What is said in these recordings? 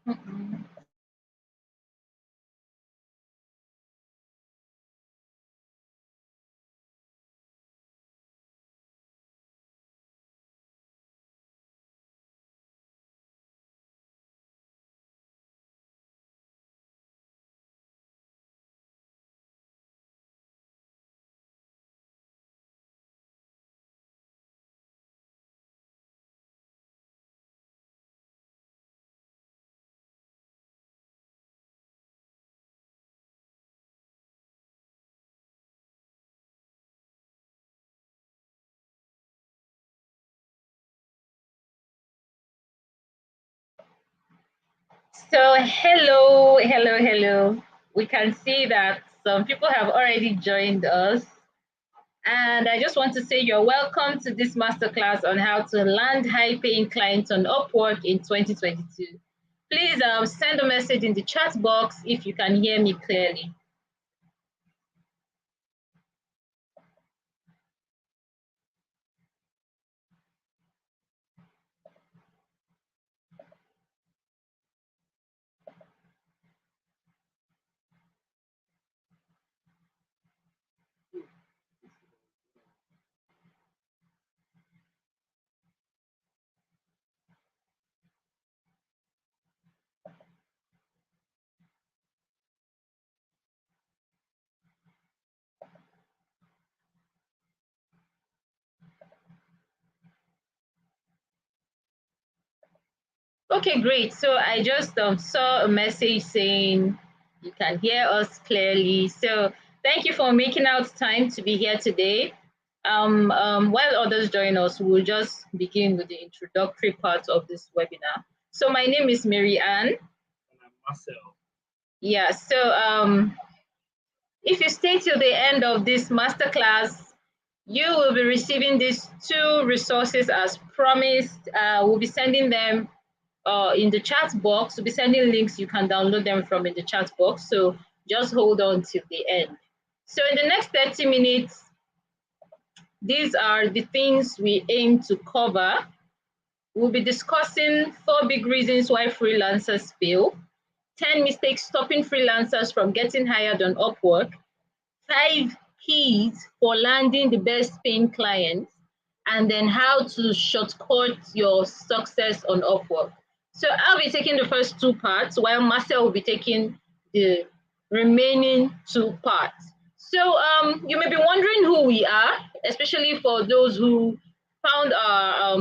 Mm-mm. So hello. We can see that some people have already joined us. And I just want to say you're welcome to this masterclass on how to land high-paying clients on Upwork in 2022. Please send a message in the chat box if you can hear me clearly. Okay, great. So I just saw a message saying you can hear us clearly. So thank you for making out time to be here today. While others join us, we'll just begin with the introductory part of this webinar. So my name is Mary Ann. And I'm Marcel. Yeah, so if you stay till the end of this masterclass, you will be receiving these two resources as promised. We'll be sending them in the chat box. We'll be sending links. You can download them from in the chat box. So just hold on till the end. So in the next 30 minutes, these are the things we aim to cover. We'll be discussing 4 big reasons why freelancers fail, 10 mistakes stopping freelancers from getting hired on Upwork, 5 keys for landing the best paying clients, and then how to shortcut your success on Upwork. So I'll be taking the first 2 parts while Marcel will be taking the remaining 2 parts. So you may be wondering who we are, especially for those who found our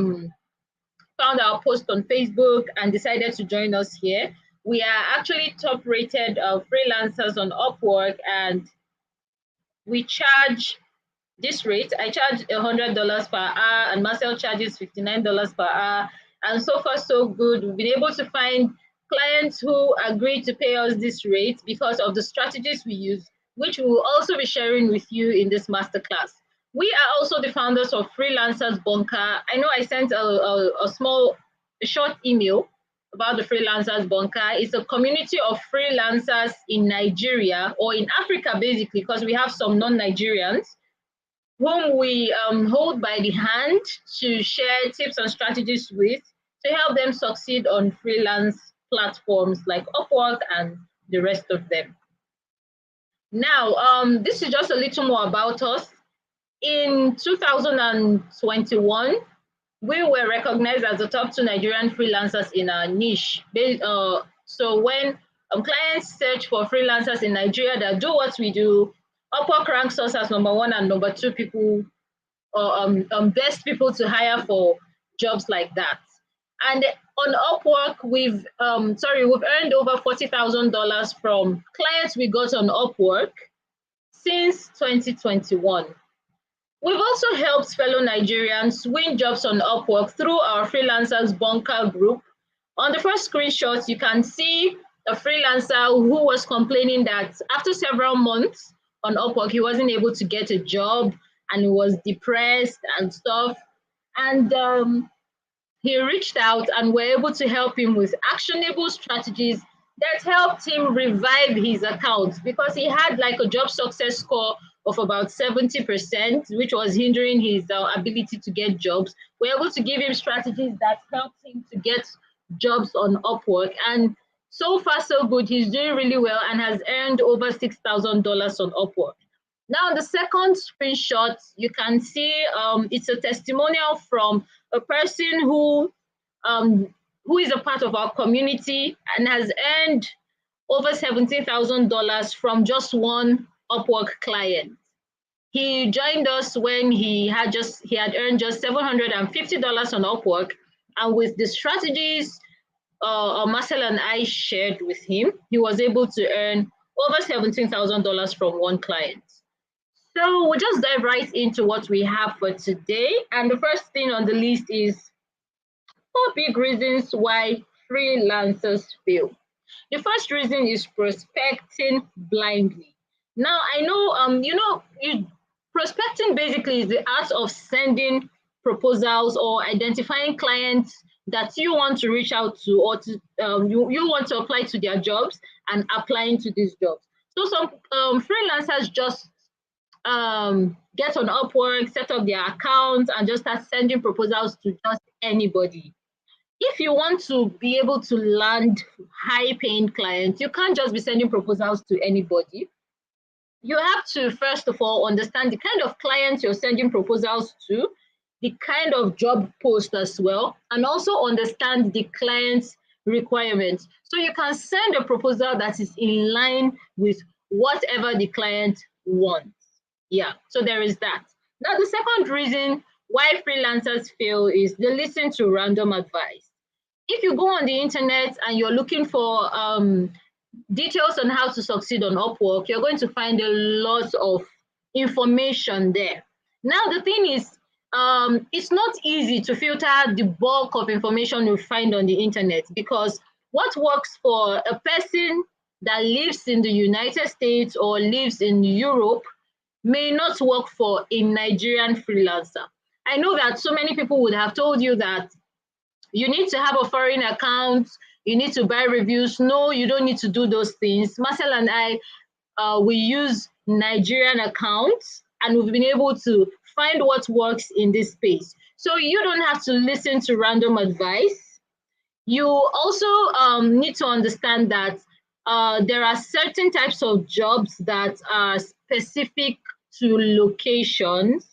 post on Facebook and decided to join us here. We are actually top rated freelancers on Upwork, and we charge this rate. I charge $100 per hour, and Marcel charges $59 per hour. And so far, so good. We've been able to find clients who agree to pay us this rate because of the strategies we use, which we will also be sharing with you in this masterclass. We are also the founders of Freelancers Bunker. I know I sent a short email about the Freelancers Bunker. It's a community of freelancers in Nigeria, or in Africa, basically, because we have some non-Nigerians whom we hold by the hand to share tips and strategies with to help them succeed on freelance platforms like Upwork and the rest of them. Now, this is just a little more about us. In 2021, we were recognized as the top 2 Nigerian freelancers in our niche. So when clients search for freelancers in Nigeria that do what we do, Upwork ranks us as number 1 and number 2 people, or best people to hire for jobs like that. And on Upwork, we've earned over $40,000 from clients we got on Upwork since 2021. We've also helped fellow Nigerians win jobs on Upwork through our Freelancers Bunker group. On the first screenshot, you can see a freelancer who was complaining that after several months on Upwork, he wasn't able to get a job and he was depressed and stuff. And he reached out and we're able to help him with actionable strategies that helped him revive his account, because he had like a job success score of about 70%, which was hindering his ability to get jobs. We're able to give him strategies that helped him to get jobs on Upwork. And So far, so good. He's doing really well and has earned over $6,000 on Upwork. Now, the second screenshot, you can see it's a testimonial from a person um, who is a part of our community and has earned over $17,000 from just one Upwork client. He joined us when he had earned just $750 on Upwork, and with the strategies Marcel and I shared with him, he was able to earn over $17,000 from one client. So we'll just dive right into what we have for today. And the first thing on the list is 4 big reasons why freelancers fail. The first reason is prospecting blindly. Now I know prospecting basically is the art of sending proposals or identifying clients that you want to reach out to, or to you want to apply to their jobs and applying to these jobs. So some freelancers just get on Upwork, set up their accounts, and just start sending proposals to just anybody. If you want to be able to land high paying clients, you can't just be sending proposals to anybody. You have to, first of all, understand the kind of clients you're sending proposals to, the kind of job post as well, and also understand the client's requirements. So you can send a proposal that is in line with whatever the client wants. Yeah, so there is that. Now, the second reason why freelancers fail is they listen to random advice. If you go on the internet and you're looking for details on how to succeed on Upwork, you're going to find a lot of information there. Now, the thing is, it's not easy to filter the bulk of information you find on the internet, because what works for a person that lives in the United States or lives in Europe may not work for a Nigerian freelancer. I know that so many people would have told you that you need to have a foreign account, you need to buy reviews. No, you don't need to do those things. Marcel and I, we use Nigerian accounts, and we've been able to find what works in this space. So you don't have to listen to random advice. You also need to understand that there are certain types of jobs that are specific to locations.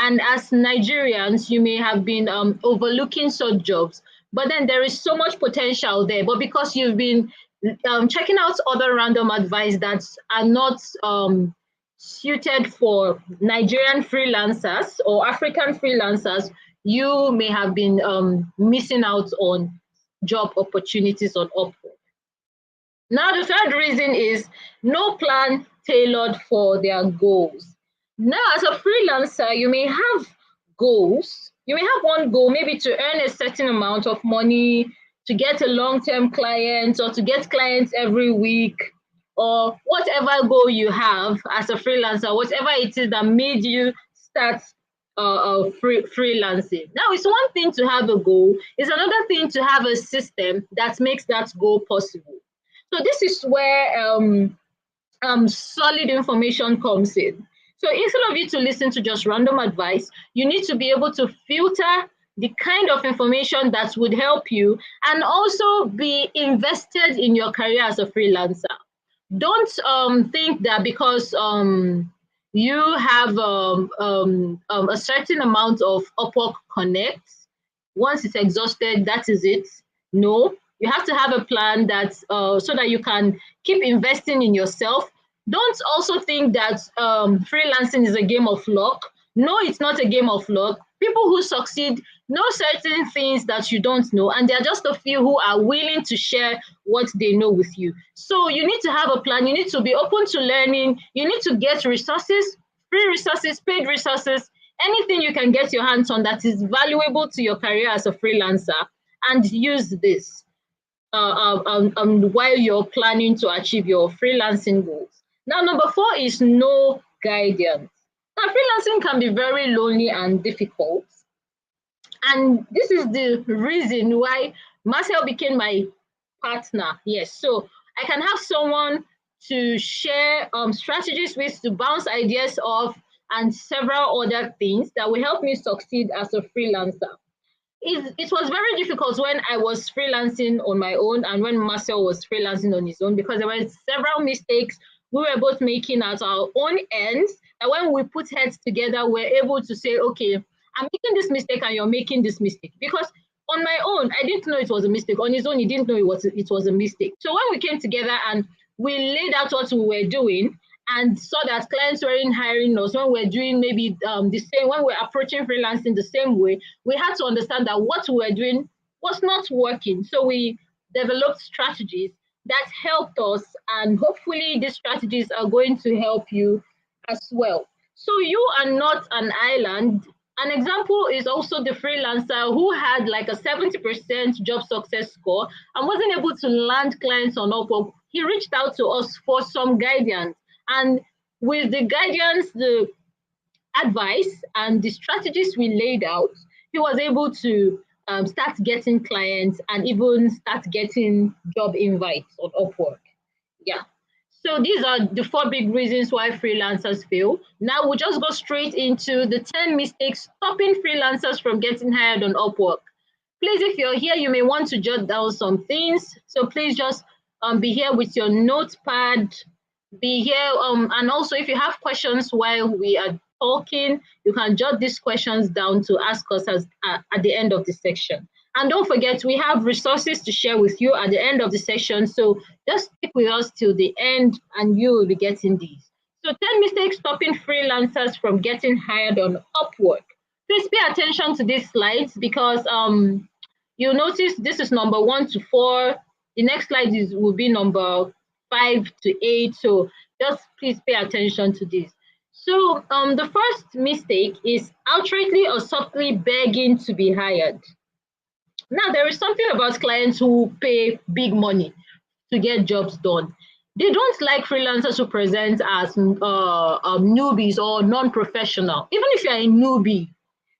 And as Nigerians, you may have been overlooking such jobs, but then there is so much potential there. But because you've been checking out other random advice that are not suited for Nigerian freelancers or African freelancers, you may have been missing out on job opportunities on Upwork. Now, the third reason is no plan tailored for their goals. Now, as a freelancer, you may have goals. You may have one goal, maybe to earn a certain amount of money, to get a long-term client, or to get clients every week, or whatever goal you have as a freelancer, whatever it is that made you start freelancing. Now, it's one thing to have a goal. It's another thing to have a system that makes that goal possible. So this is where solid information comes in. So instead of you to listen to just random advice, you need to be able to filter the kind of information that would help you and also be invested in your career as a freelancer. Don't think that because you have a certain amount of Upwork Connect, once it's exhausted, that is it. No, you have to have a plan that so that you can keep investing in yourself. Don't also think that freelancing is a game of luck. No, it's not a game of luck. People who succeed know certain things that you don't know, and there are just a few who are willing to share what they know with you. So you need to have a plan. You need to be open to learning. You need to get resources, free resources, paid resources, anything you can get your hands on that is valuable to your career as a freelancer, and use this while you're planning to achieve your freelancing goals. Now, number 4 is no guidance. Now, freelancing can be very lonely and difficult. And this is the reason why Marcel became my partner. Yes, so I can have someone to share strategies with, to bounce ideas off, and several other things that will help me succeed as a freelancer. it was very difficult when I was freelancing on my own and when Marcel was freelancing on his own, because there were several mistakes we were both making at our own ends. And when we put heads together, we're able to say, okay, I'm making this mistake and you're making this mistake. Because on my own, I didn't know it was a mistake. On his own, he didn't know it was a mistake. So when we came together and we laid out what we were doing, and saw that clients weren't hiring us when we're doing maybe the same, when we're approaching freelancing the same way, we had to understand that what we were doing was not working. So we developed strategies that helped us, and hopefully these strategies are going to help you as well. So you are not an island. An example is also the freelancer who had like a 70% job success score and wasn't able to land clients on Upwork. He reached out to us for some guidance. And with the guidance, the advice, and the strategies we laid out, he was able to start getting clients and even start getting job invites on Upwork. Yeah. So these are the 4 big reasons why freelancers fail. Now we'll just go straight into the 10 mistakes stopping freelancers from getting hired on Upwork. Please, if you're here, you may want to jot down some things. So please just be here with your notepad, be here. And also, if you have questions while we are talking, you can jot these questions down to ask us at the end of the section. And don't forget, we have resources to share with you at the end of the session. So just stick with us till the end and you will be getting these. So 10 mistakes stopping freelancers from getting hired on Upwork. Please pay attention to these slides because you'll notice this is number 1 to 4. The next slide will be number 5 to 8. So just please pay attention to this. So the first mistake is outrightly or subtly begging to be hired. Now, there is something about clients who pay big money to get jobs done. They don't like freelancers who present as newbies or non-professional. Even if you're a newbie,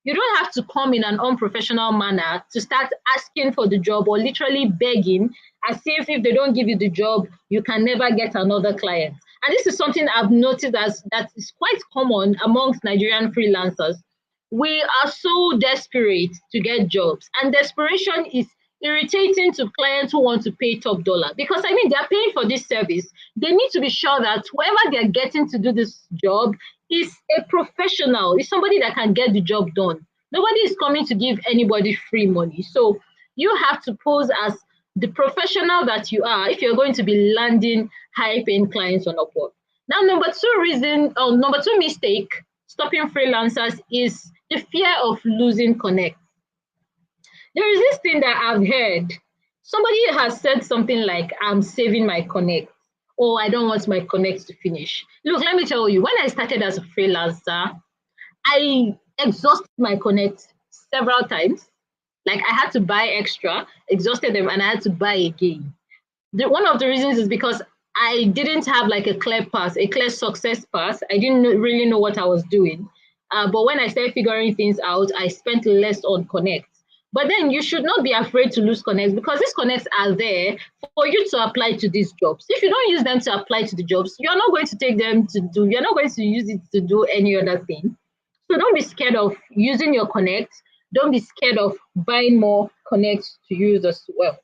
you don't have to come in an unprofessional manner to start asking for the job or literally begging as if they don't give you the job, you can never get another client. And this is something I've noticed that is quite common amongst Nigerian freelancers. We are so desperate to get jobs, and desperation is irritating to clients who want to pay top dollar, because I mean, they're paying for this service. They need to be sure that whoever they're getting to do this job is a professional, is somebody that can get the job done. Nobody is coming to give anybody free money. So you have to pose as the professional that you are if you're going to be landing high paying clients on Upwork. Now, number two mistake stopping freelancers is the fear of losing connect. There is this thing that I've heard. Somebody has said something like, I'm saving my connect, or I don't want my connect to finish. Look, let me tell you, when I started as a freelancer, I exhausted my connect several times. Like, I had to buy extra, exhausted them, and I had to buy again. One of the reasons is because I didn't have like a clear path, a clear success path. I didn't really know what I was doing. But when I started figuring things out, I spent less on connect. But then you should not be afraid to lose connects, because these connects are there for you to apply to these jobs. If you don't use them to apply to the jobs, you're not going to take them you're not going to use it to do any other thing. So don't be scared of using your connects. Don't be scared of buying more connects to use as well.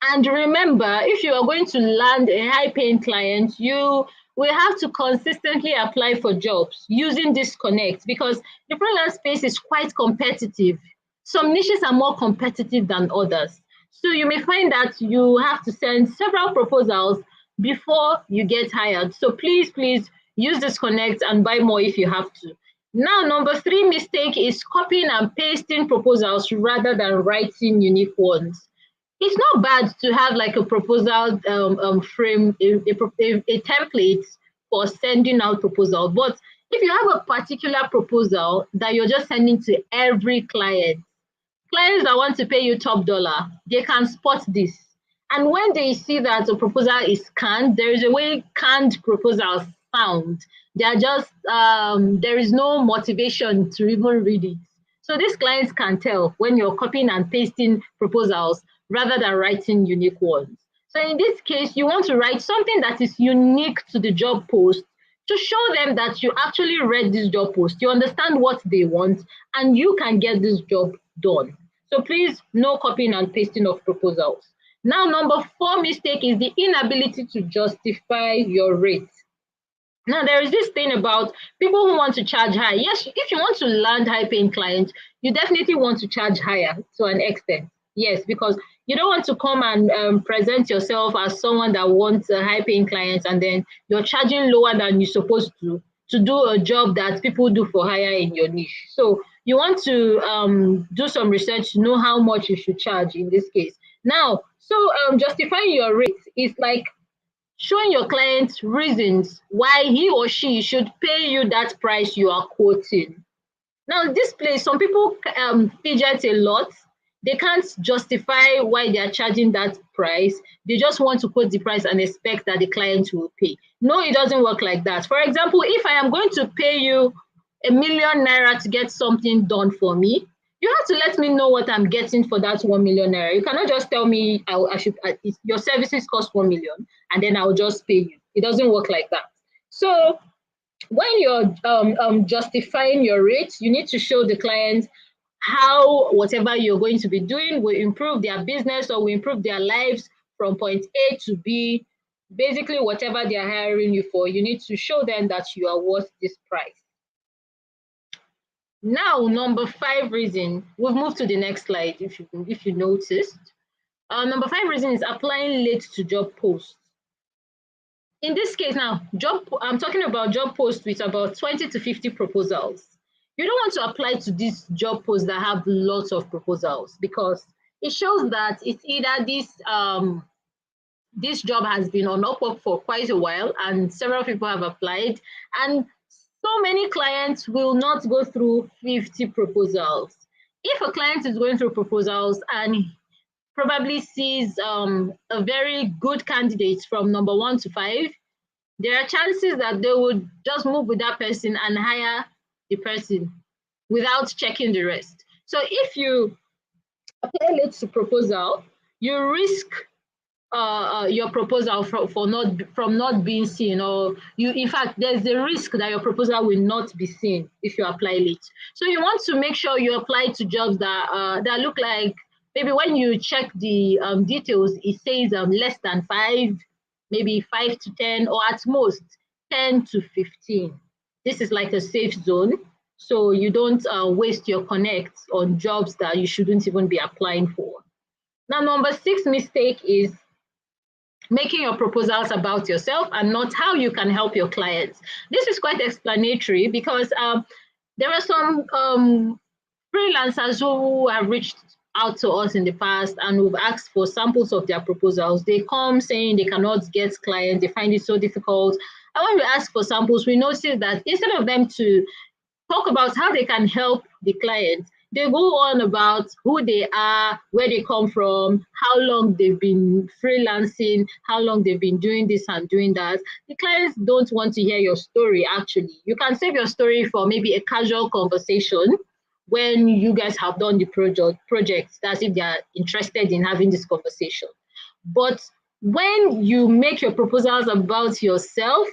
And remember, if you are going to land a high-paying client, you will have to consistently apply for jobs using this connect, because the freelance space is quite competitive. Some niches are more competitive than others. So you may find that you have to send several proposals before you get hired. So please, please use this connect and buy more if you have to. Now, number 3 mistake is copying and pasting proposals rather than writing unique ones. It's not bad to have like a proposal frame, a template for sending out proposal. But if you have a particular proposal that you're just sending to every client, clients that want to pay you top dollar, they can spot this. And when they see that the proposal is canned, there is a way canned proposals sound. They are just, there is no motivation to even read it. So these clients can tell when you're copying and pasting proposals rather than writing unique ones. So in this case, you want to write something that is unique to the job post to show them that you actually read this job post, you understand what they want, and you can get this job done. So please, no copying and pasting of proposals. Now, number 4 mistake is the inability to justify your rate. Now, there is this thing about people who want to charge high. Yes, if you want to land high-paying clients, you definitely want to charge higher to an extent. Yes, because you don't want to come and present yourself as someone that wants a high-paying client, and then you're charging lower than you're supposed to do a job that people do for hire in your niche. So you want to do some research to know how much you should charge in this case. Now, so justifying your rate is like showing your client reasons why he or she should pay you that price you are quoting. Now, this place, some people fidget a lot. They can't justify why they are charging that price. They just want to quote the price and expect that the client will pay. No, it doesn't work like that. For example, if I am going to pay you ₦1,000,000 to get something done for me, you have to let me know what I'm getting for that ₦1,000,000. You cannot just tell me your services cost 1,000,000 and then I'll just pay you. It doesn't work like that. So when you're justifying your rate, you need to show the client how whatever you're going to be doing will improve their business or will improve their lives from point A to B. Basically, whatever they're hiring you for, you need to show them that you are worth this price. Now, number 5 reason, we've moved to the next slide if you noticed. Number 5 reason is applying late to job posts. In this case now, I'm talking about job posts with about 20 to 50 proposals. You don't want to apply to these job posts that have lots of proposals, because it shows that it's either this job has been on Upwork for quite a while and several people have applied, and so many clients will not go through 50 proposals. If a client is going through proposals and probably sees a very good candidate from number 1 to 5, there are chances that they would just move with that person and hire the person without checking the rest. So if you apply late to proposal, you risk your proposal from not being seen, or in fact there's a risk that your proposal will not be seen if you apply late. So you want to make sure you apply to jobs that look like, maybe when you check the details, it says less than 5, maybe 5 to 10, or at most 10 to 15. This is like a safe zone, so you don't waste your connects on jobs that you shouldn't even be applying for. Now, number 6 mistake is making your proposals about yourself and not how you can help your clients. This is quite explanatory, because there are some freelancers who have reached out to us in the past and we've asked for samples of their proposals. They come saying they cannot get clients, they find it so difficult. And when we ask for samples, we notice that instead of them to talk about how they can help the client, they go on about who they are, where they come from, how long they've been freelancing, how long they've been doing this and doing that. The clients don't want to hear your story, actually. You can save your story for maybe a casual conversation when you guys have done the project. That's if they are interested in having this conversation. But when you make your proposals about yourself,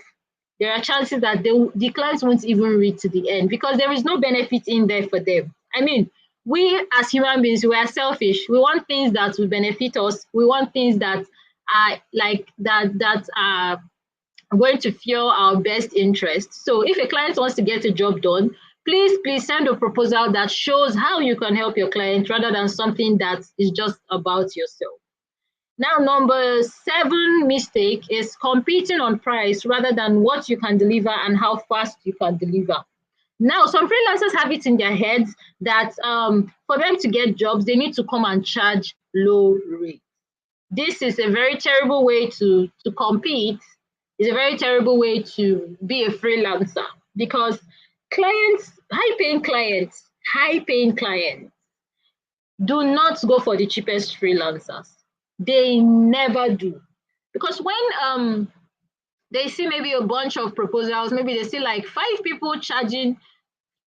there are chances that the clients won't even read to the end, because there is no benefit in there for them. I mean, we as human beings, we are selfish. We want things that will benefit us. We want things that are like that are going to fuel our best interest. So if a client wants to get a job done, please send a proposal that shows how you can help your client rather than something that is just about yourself. Now, number 7 mistake is competing on price rather than what you can deliver and how fast you can deliver. Now, some freelancers have it in their heads that for them to get jobs, they need to come and charge low rates. This is a very terrible way to compete. It's a very terrible way to be a freelancer, because high-paying clients do not go for the cheapest freelancers. They never do. Because when they see maybe a bunch of proposals, maybe they see like 5 people charging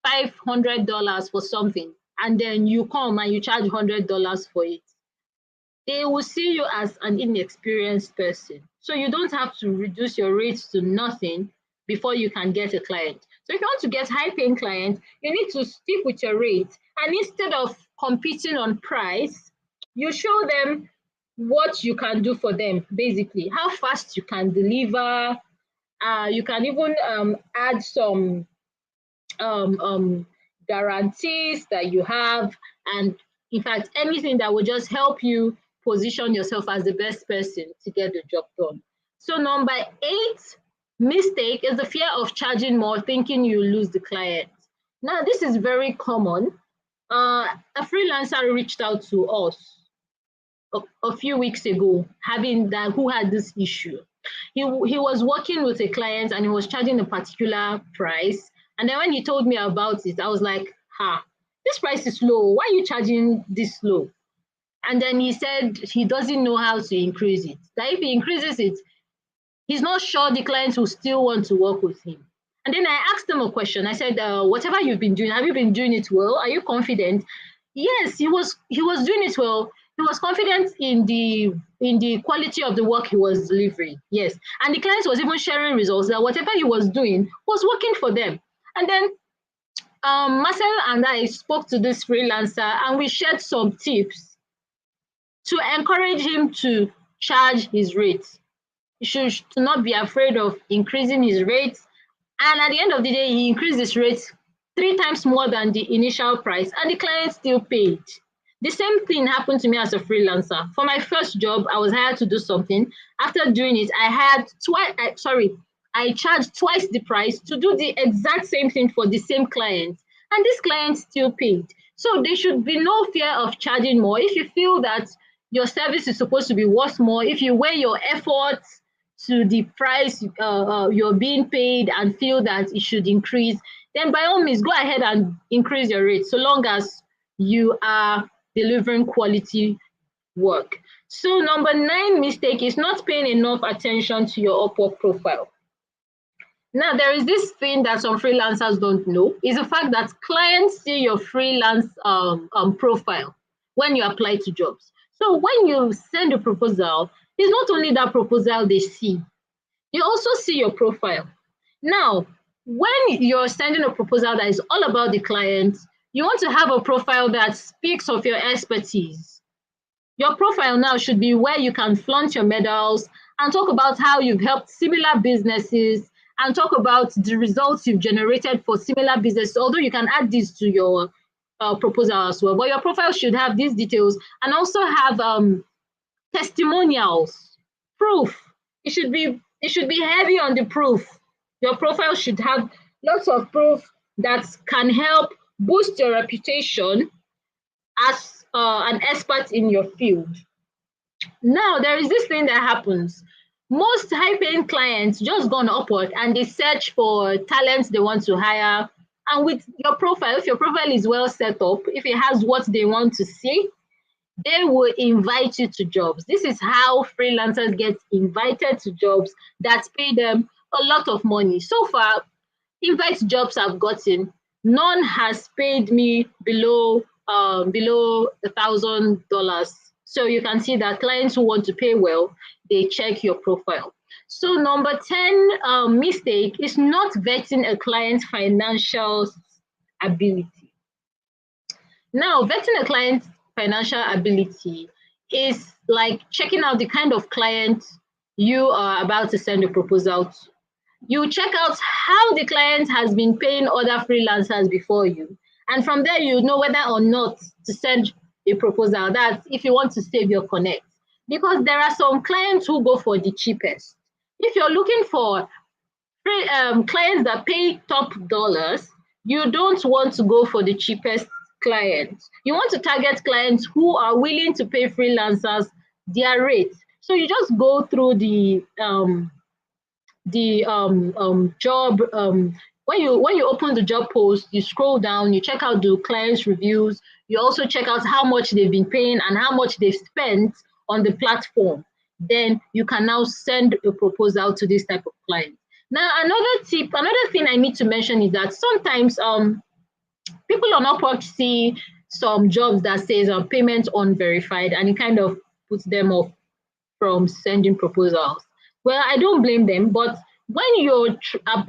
$500 for something, and then you come and you charge $100 for it, they will see you as an inexperienced person. So you don't have to reduce your rates to nothing before you can get a client. So if you want to get high-paying clients, you need to stick with your rate. And instead of competing on price, you show them what you can do for them, basically, how fast you can deliver. You can even add some guarantees that you have, and in fact, anything that will just help you position yourself as the best person to get the job done. So number 8 mistake is the fear of charging more, thinking you lose the client. Now, this is very common. A freelancer reached out to us a few weeks ago, who had this issue. He was working with a client and he was charging a particular price. And then when he told me about it, I was like, this price is low. Why are you charging this low? And then he said he doesn't know how to increase it. That if he increases it, he's not sure the clients will still want to work with him. And then I asked him a question. I said, whatever you've been doing, have you been doing it well? Are you confident? Yes, he was doing it well. He was confident in the quality of the work he was delivering. Yes. And the client was even sharing results that whatever he was doing was working for them. And then Marcel and I spoke to this freelancer and we shared some tips to encourage him to charge his rates. He should not be afraid of increasing his rates. And at the end of the day, he increased his rates 3 times more than the initial price, and the client still paid. The same thing happened to me as a freelancer. For my first job, I was hired to do something. After doing it, I charged twice the price to do the exact same thing for the same client, and this client still paid. So there should be no fear of charging more. If you feel that your service is supposed to be worth more, if you weigh your efforts to the price you're being paid and feel that it should increase, then by all means, go ahead and increase your rate, so long as you are delivering quality work. So number 9 mistake is not paying enough attention to your Upwork profile. Now, there is this thing that some freelancers don't know, is the fact that clients see your freelance profile when you apply to jobs. So when you send a proposal, it's not only that proposal they see, you also see your profile. Now, when you're sending a proposal that is all about the client, you want to have a profile that speaks of your expertise. Your profile now should be where you can flaunt your medals and talk about how you've helped similar businesses and talk about the results you've generated for similar businesses, although you can add this to your proposal as well. But your profile should have these details and also have testimonials, proof. It should be heavy on the proof. Your profile should have lots of proof that can help boost your reputation as an expert in your field. Now, there is this thing that happens. Most high-paying clients just go on Upwork and they search for talents they want to hire. And with your profile, if your profile is well set up, if it has what they want to see, they will invite you to jobs. This is how freelancers get invited to jobs that pay them a lot of money. So far, invite jobs I've gotten, none has paid me below $1,000. So you can see that clients who want to pay well, they check your profile. So number 10 mistake is not vetting a client's financial ability. Now, vetting a client's financial ability is like checking out the kind of client you are about to send a proposal to. You check out how the client has been paying other freelancers before you. And from there, you know whether or not to send a proposal. That's if you want to save your connect. Because there are some clients who go for the cheapest. If you're looking for clients that pay top dollars, you don't want to go for the cheapest clients. You want to target clients who are willing to pay freelancers their rate. So you just go through the job. When you open the job post, you scroll down, you check out the clients' reviews. You also check out how much they've been paying and how much they've spent on the platform. Then you can now send a proposal to this type of client. Now, another thing I need to mention is that sometimes people on Upwork see some jobs that says payment unverified, and it kind of puts them off from sending proposals. Well, I don't blame them, but when you're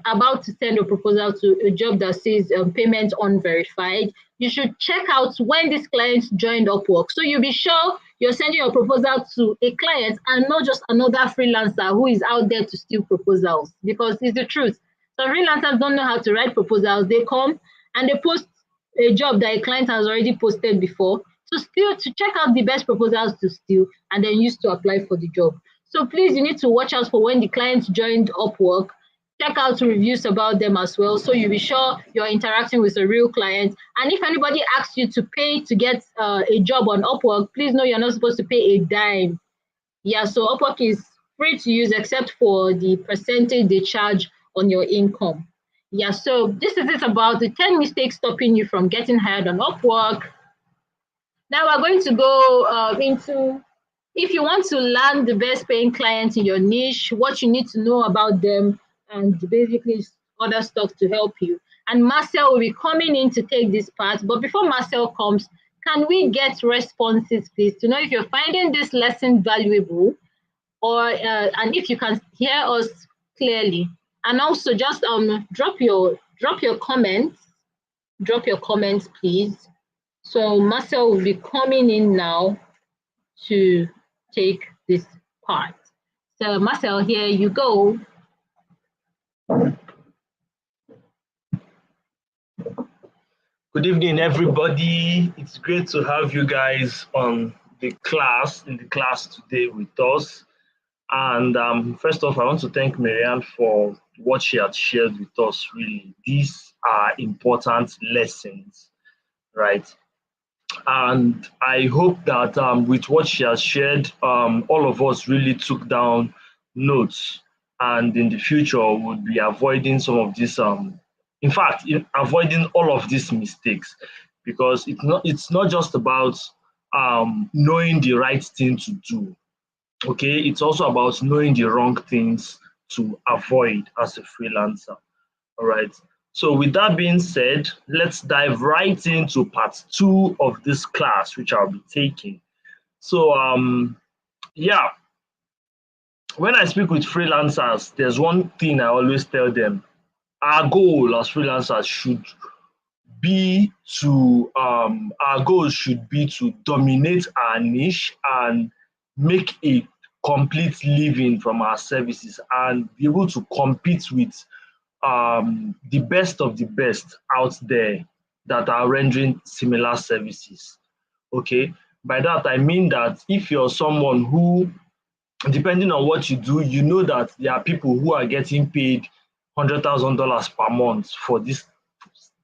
about to send a proposal to a job that says payment unverified, you should check out when this client joined Upwork. So you'll be sure you're sending your proposal to a client and not just another freelancer who is out there to steal proposals, because it's the truth. So freelancers don't know how to write proposals. They come and they post a job that a client has already posted before to check out the best proposals to steal and then use to apply for the job. So please, you need to watch out for when the client joined Upwork. Check out reviews about them as well, so you'll be sure you're interacting with a real client. And if anybody asks you to pay to get a job on Upwork, please know you're not supposed to pay a dime. Yeah, so Upwork is free to use except for the percentage they charge on your income. Yeah, so this is it about the 10 mistakes stopping you from getting hired on Upwork. Now we're going to go into, if you want to land the best paying clients in your niche, what you need to know about them, and basically other stuff to help you. And Marcel will be coming in to take this part. But before Marcel comes, can we get responses, please, to know if you're finding this lesson valuable, or and if you can hear us clearly. And also just drop your comments, please. So Marcel will be coming in now to take this part. So Marcel, here you go. Good evening, everybody. It's great to have you guys on the class, today with us. And first off, I want to thank Marianne for what she had shared with us. Really, these are important lessons, right? And I hope that with what she has shared, all of us really took down notes, and in the future we'll be avoiding some of these in fact avoiding all of these mistakes, because it's not just about knowing the right thing to do. Okay, it's also about knowing the wrong things to avoid as a freelancer. All right. So with that being said, let's dive right into part 2 of this class, which I'll be taking. So yeah, when I speak with freelancers, there's one thing I always tell them. Our goal as freelancers should be to our goal should be to dominate our niche and make a complete living from our services and be able to compete with the best of the best out there that are rendering similar services. Okay, by that I mean that if you're someone who, depending on what you do, you know that there are people who are getting paid $100,000 per month for this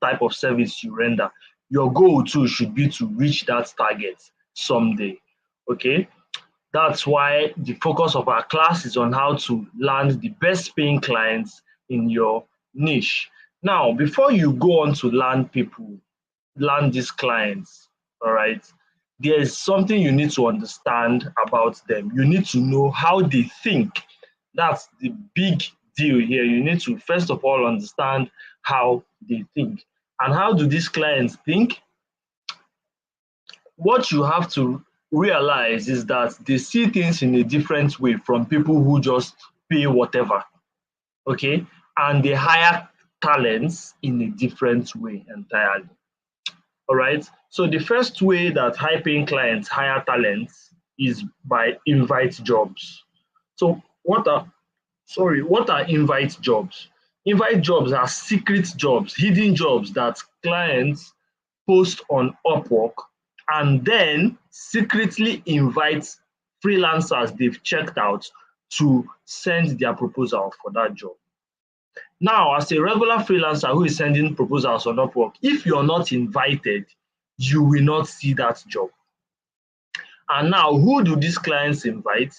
type of service you render. Your goal too should be to reach that target someday. Okay, that's why the focus of our class is on how to land the best paying clients in your niche. Now, before you go on to land these clients, all right, there's something you need to understand about them. You need to know how they think. That's the big deal here. You need to, first of all, understand how they think. And how do these clients think? What you have to realize is that they see things in a different way from people who just pay whatever, okay? And they hire talents in a different way entirely, all right? So the first way that high-paying clients hire talents is by invite jobs. So what are invite jobs? Invite jobs are secret jobs, hidden jobs that clients post on Upwork and then secretly invite freelancers they've checked out to send their proposal for that job. Now, as a regular freelancer who is sending proposals on Upwork, if you're not invited, you will not see that job. And now, who do these clients invite?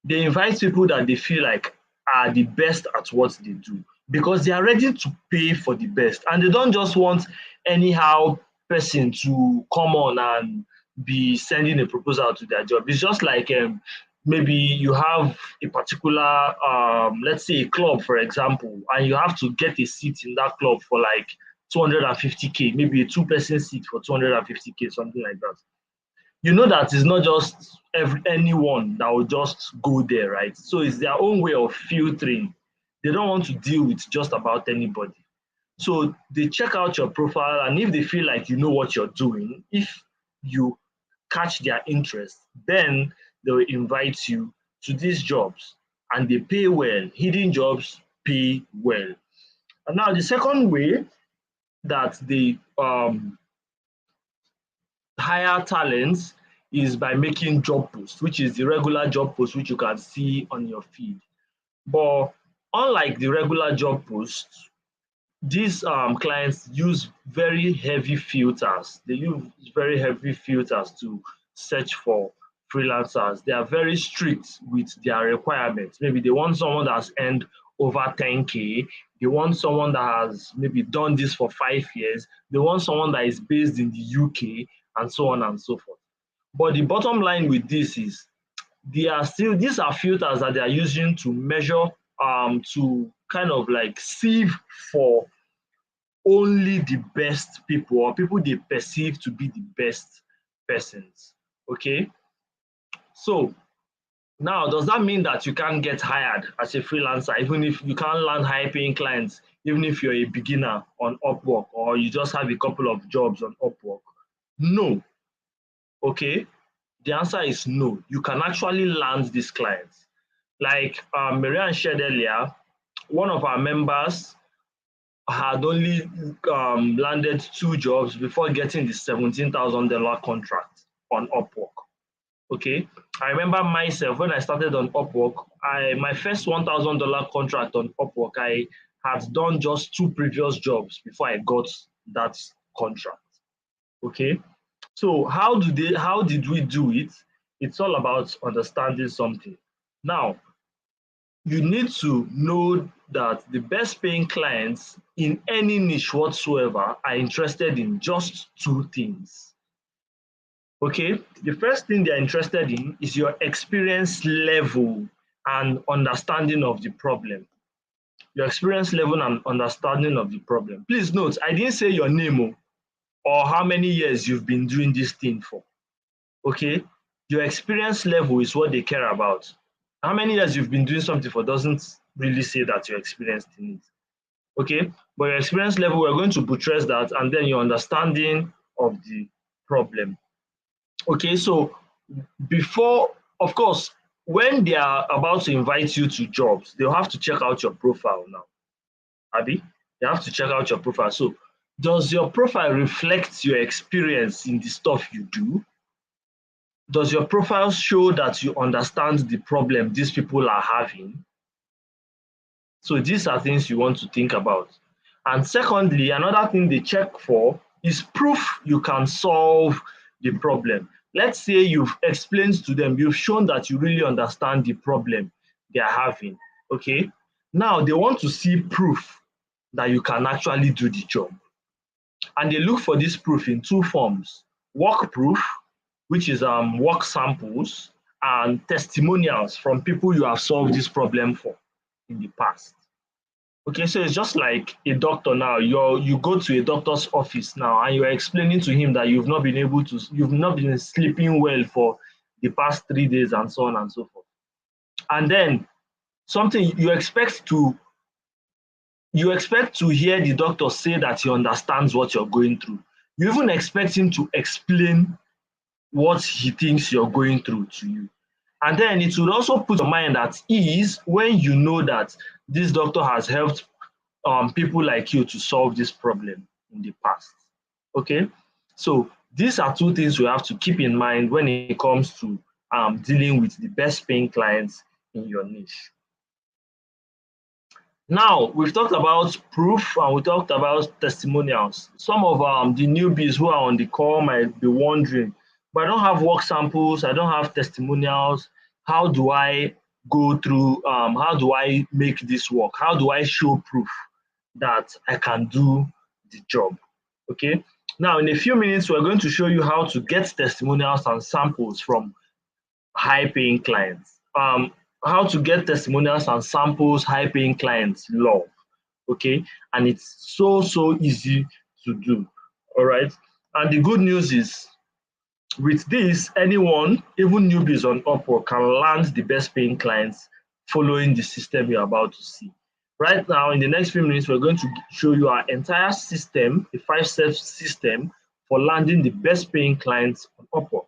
They invite people that they feel like are the best at what they do, because they are ready to pay for the best, and they don't just want anyhow person to come on and be sending a proposal to their job. It's just like maybe you have a particular let's say a club, for example, and you have to get a seat in that club for like 250k, maybe a 2-person seat for 250k, something like that. You know that it's not just anyone that will just go there, right? So it's their own way of filtering They don't want to deal with just about anybody. So they check out your profile, and if they feel like you know what you're doing, if you catch their interest, then they will invite you to these jobs, and they pay well. Hidden jobs pay well. And now the second way that they hire talents is by making job posts, which is the regular job post which you can see on your feed. But unlike the regular job posts, these clients use very heavy filters. They use very heavy filters to search for freelancers. They are very strict with their requirements. Maybe they want someone that's earned over 10K. They want someone that has maybe done this for 5 years. They want someone that is based in the UK, and so on and so forth. But the bottom line with this is these are filters that they are using to measure, to kind of like sieve for only the best people, or people they perceive to be the best persons. Okay, so now does that mean that you can't get hired as a freelancer, even if you can't land high paying clients, even if you're a beginner on Upwork, or you just have a couple of jobs on Upwork? No. Okay, the answer is no. You can actually land these clients. Like Marianne shared earlier, one of our members had only landed 2 jobs before getting the $17,000 contract on Upwork. Okay, I remember myself when I started on Upwork, my first $1,000 contract on Upwork, I had done just 2 previous jobs before I got that contract. Okay, so how did we do it? It's all about understanding something. Now, you need to know that the best paying clients in any niche whatsoever are interested in just 2 things. Okay, the first thing they're interested in is your experience level and understanding of the problem. Your experience level and understanding of the problem. Please note, I didn't say your name or how many years you've been doing this thing for. Okay, your experience level is what they care about. How many years you've been doing something for doesn't really say that you're experienced in it. Okay, but your experience level, we're going to buttress that, and then your understanding of the problem. Okay, so before, of course, when they are about to invite you to jobs, they'll have to check out your profile now. Abby, they have to check out your profile. So, does your profile reflect your experience in the stuff you do? Does your profile show that you understand the problem these people are having? So these are things you want to think about. And secondly, another thing they check for is proof you can solve the problem. Let's say you've explained to them, you've shown that you really understand the problem they are having. Okay, now they want to see proof that you can actually do the job. And they look for this proof in 2 forms: work proof, which is work samples, and testimonials from people you have solved this problem for in the past. Okay, so it's just like a doctor now. You go to a doctor's office now, and you're explaining to him that you've not been sleeping well for the past 3 days, and so on and so forth. And then something you expect to hear the doctor say that he understands what you're going through. You even expect him to explain what he thinks you're going through to you. And then it will also put your mind at ease when you know that this doctor has helped people like you to solve this problem in the past. Okay, so these are 2 things we have to keep in mind when it comes to dealing with the best paying clients in your niche. Now, we've talked about proof and we talked about testimonials. Some of the newbies who are on the call might be wondering, but I don't have work samples, I don't have testimonials. How do I go through, how do I make this work? How do I show proof that I can do the job? Okay, now in a few minutes, we're going to show you how to get testimonials and samples from high paying clients. How to get testimonials and samples high paying clients love. Okay, and it's so easy to do. All right, and the good news is with this, anyone, even newbies on Upwork, can land the best paying clients following the system you're about to see. Right now, in the next few minutes, we're going to show you our entire system, a 5-step system for landing the best paying clients on Upwork.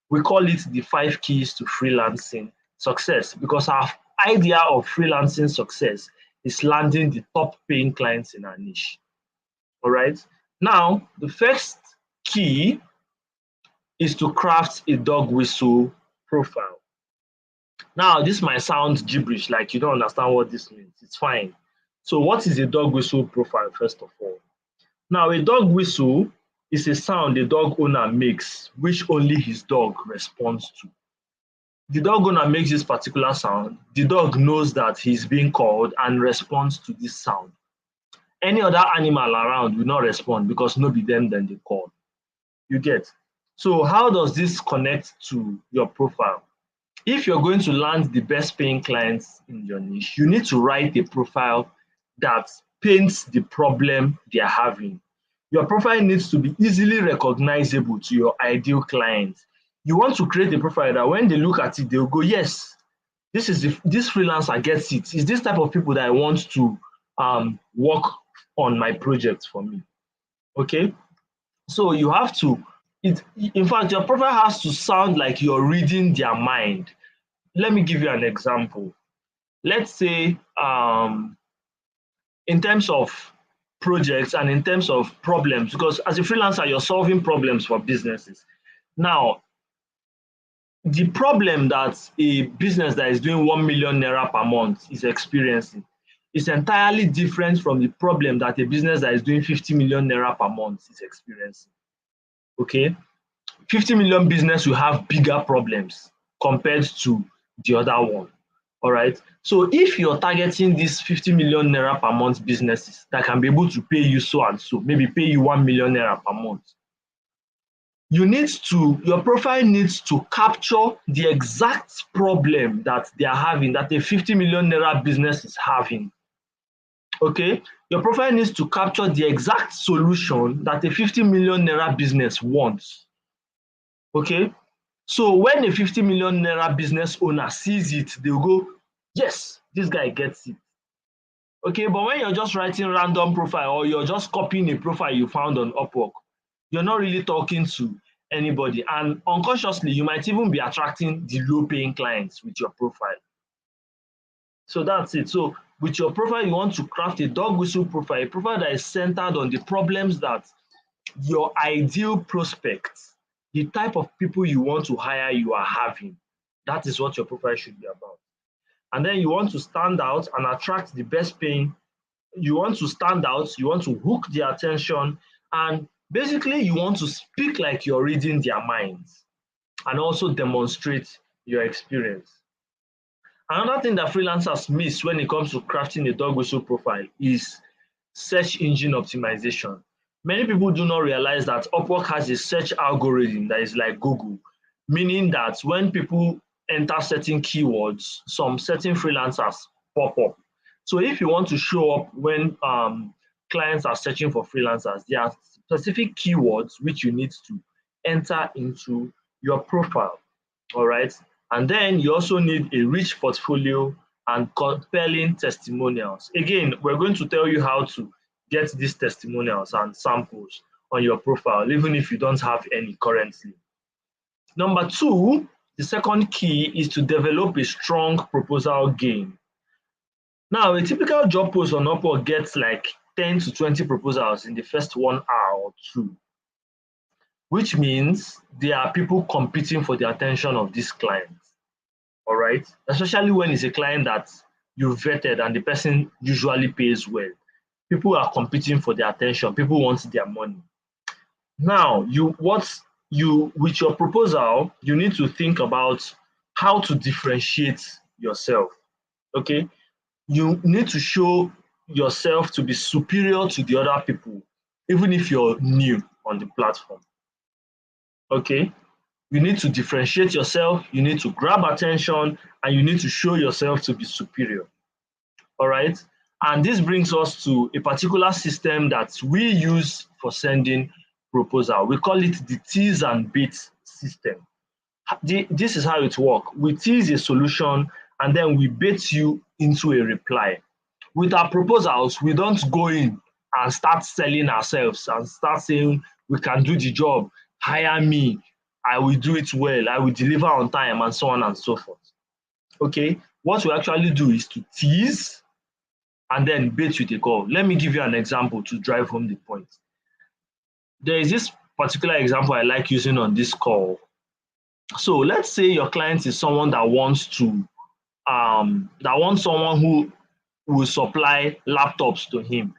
We call it the 5 keys to freelancing success, because our idea of freelancing success is landing the top paying clients in our niche. All right. Now, the first key is to craft a dog whistle profile. Now, this might sound gibberish, like you don't understand what this means. It's fine. So, what is a dog whistle profile, first of all? Now, a dog whistle is a sound the dog owner makes, which only his dog responds to. The dog owner makes this particular sound. The dog knows that he's being called and responds to this sound. Any other animal around will not respond because no be them then they call. You get? So, how does this connect to your profile? If you're going to land the best paying clients in your niche, you need to write a profile that paints the problem they're having. Your profile needs to be easily recognizable to your ideal clients. You want to create a profile that when they look at it, they'll go, yes, this freelancer gets it. It's this type of people that I want to work on my project for me. Okay? So you have to, in fact, your profile has to sound like you're reading their mind. Let me give you an example. Let's say in terms of projects and in terms of problems, because as a freelancer, you're solving problems for businesses. Now, the problem that a business that is doing 1 million naira per month is experiencing is entirely different from the problem that a business that is doing 50 million naira per month is experiencing. Okay? 50 million business will have bigger problems compared to the other one. All right. So if you're targeting these 50 million naira per month businesses that can be able to pay you so and so, maybe pay you 1 million naira per month, your profile needs to capture the exact problem that they are having, that a 50 million naira business is having. Okay. Your profile needs to capture the exact solution that a 50 million naira business wants. Okay. So when a 50 million naira business owner sees it, they'll go, yes, this guy gets it. Okay, but when you're just writing random profile or you're just copying a profile you found on Upwork, you're not really talking to anybody. And unconsciously, you might even be attracting the low-paying clients with your profile. So that's it. So with your profile, you want to craft a dog whistle profile, a profile that is centered on the problems that your ideal prospects, the type of people you want to hire, you are having. That is what your profile should be about. And then you want to stand out and attract the best paying. You want to stand out, you want to hook their attention, and basically you want to speak like you're reading their minds and also demonstrate your experience. Another thing that freelancers miss when it comes to crafting a dog whistle profile is search engine optimization. Many people do not realize that Upwork has a search algorithm that is like Google, meaning that when people enter certain keywords, some certain freelancers pop up. So if you want to show up when clients are searching for freelancers, there are specific keywords which you need to enter into your profile. All right. And then you also need a rich portfolio and compelling testimonials. Again, we're going to tell you how to get these testimonials and samples on your profile, even if you don't have any currently. Number two, the second key is to develop a strong proposal game. Now, a typical job post on Upwork gets like 10 to 20 proposals in the first 1 hour or two, which means there are people competing for the attention of these clients. All right, especially when it's a client that you vetted and the person usually pays well. People are competing for their attention. People want their money. Now, with your proposal, you need to think about how to differentiate yourself. Okay, you need to show yourself to be superior to the other people, even if you're new on the platform. Okay, you need to differentiate yourself, you need to grab attention, and you need to show yourself to be superior. All right. And this brings us to a particular system that we use for sending proposal. We call it the tease and bait system. This is how it works. We tease a solution and then we bait you into a reply. with our proposals, we don't go in and start selling ourselves and start saying we can do the job, hire me, I will do it well, I will deliver on time, and so on and so forth. Okay, what we actually do is to tease and then bait with a call. Let me give you an example to drive home the point. There is this particular example I like using on this call. So let's say your client is someone that wants someone who will supply laptops to him,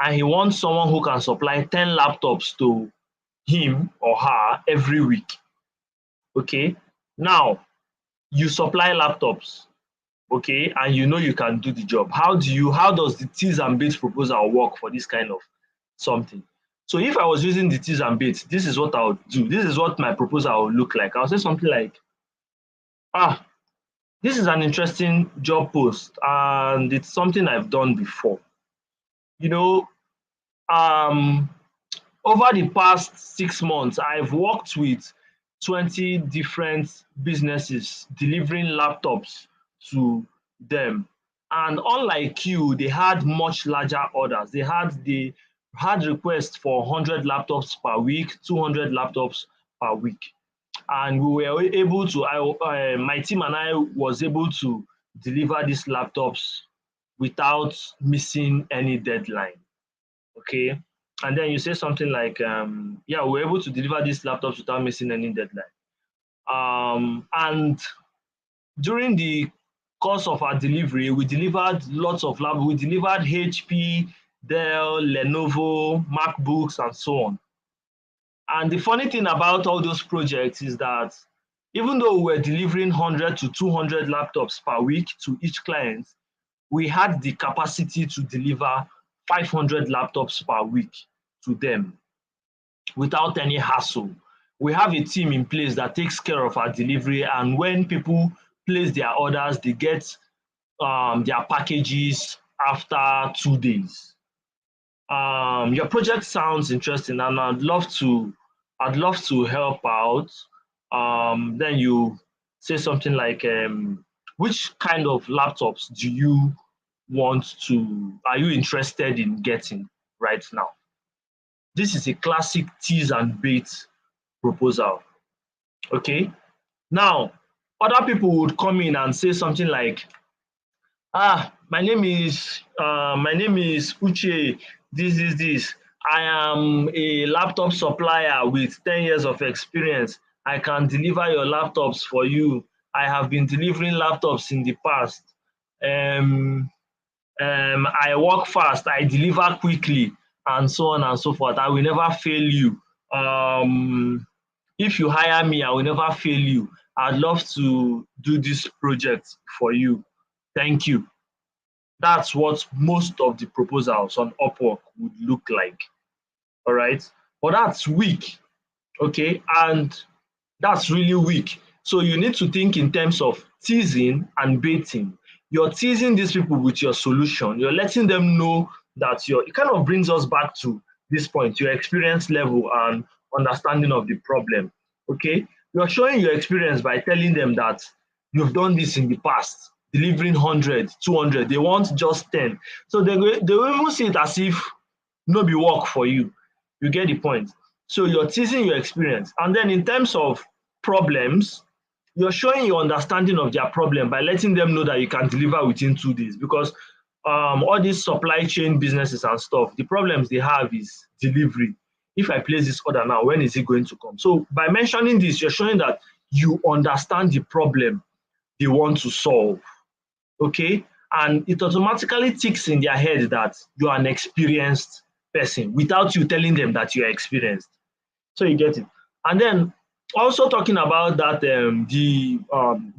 and he wants someone who can supply 10 laptops to him or her every week. Okay, now you supply laptops, okay, and you know you can do the job. How does the tease and bait proposal work for this kind of something? So if I was using the tease and bait, this is what I would do. This is what my proposal would look like. I'll say something like, this is an interesting job post and it's something I've done before. You know, over the past 6 months, I've worked with 20 different businesses delivering laptops to them. And unlike you, they had much larger orders. They had requests for 100 laptops per week, 200 laptops per week. And we were able to, my team and I was able to deliver these laptops without missing any deadline. Okay. And then you say something like, yeah, we're able to deliver these laptops without missing any deadline. And during the course of our delivery, we delivered lots of laptops. We delivered HP, Dell, Lenovo, MacBooks, and so on. And the funny thing about all those projects is that even though we were delivering 100 to 200 laptops per week to each client, we had the capacity to deliver 500 laptops per week to them without any hassle. We have a team in place that takes care of our delivery, and when people place their orders, they get their packages after 2 days. Your project sounds interesting, and I'd love to help out. Then you say something like, which kind of laptops are you interested in getting right now? This is a classic tease and bait proposal. Okay. Now, other people would come in and say something like, my name is Uche. This. I am a laptop supplier with 10 years of experience. I can deliver your laptops for you. I have been delivering laptops in the past. I work fast, I deliver quickly, and so on and so forth. I will never fail you. If you hire me, I will never fail you. I'd love to do this project for you. Thank you. That's what most of the proposals on Upwork would look like. All right. But that's weak. Okay. And that's really weak. So you need to think in terms of teasing and baiting. You're teasing these people with your solution. You're letting them know that it kind of brings us back to this point, your experience level and understanding of the problem. Okay. You're showing your experience by telling them that you've done this in the past, delivering 100, 200. They want just 10. So they will even see it as if no be work for you. You get the point. So you're teasing your experience. And then in terms of problems, you're showing your understanding of their problem by letting them know that you can deliver within 2 days, because all these supply chain businesses and stuff, the problems they have is delivery. If I place this order now, when is it going to come? So by mentioning this, you're showing that you understand the problem they want to solve. Okay? And it automatically ticks in their head that you are an experienced person without you telling them that you are experienced. So you get it. And then also talking about that, the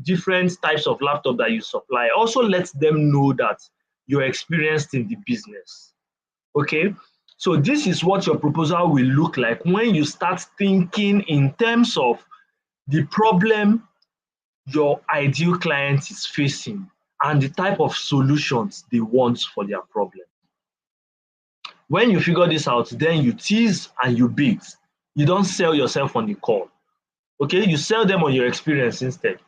different types of laptop that you supply, also let them know that you're experienced in the business. Okay. So this is what your proposal will look like when you start thinking in terms of the problem your ideal client is facing and the type of solutions they want for their problem. When you figure this out, then you tease and you bait. You don't sell yourself on the call. Okay, you sell them on your experience instead.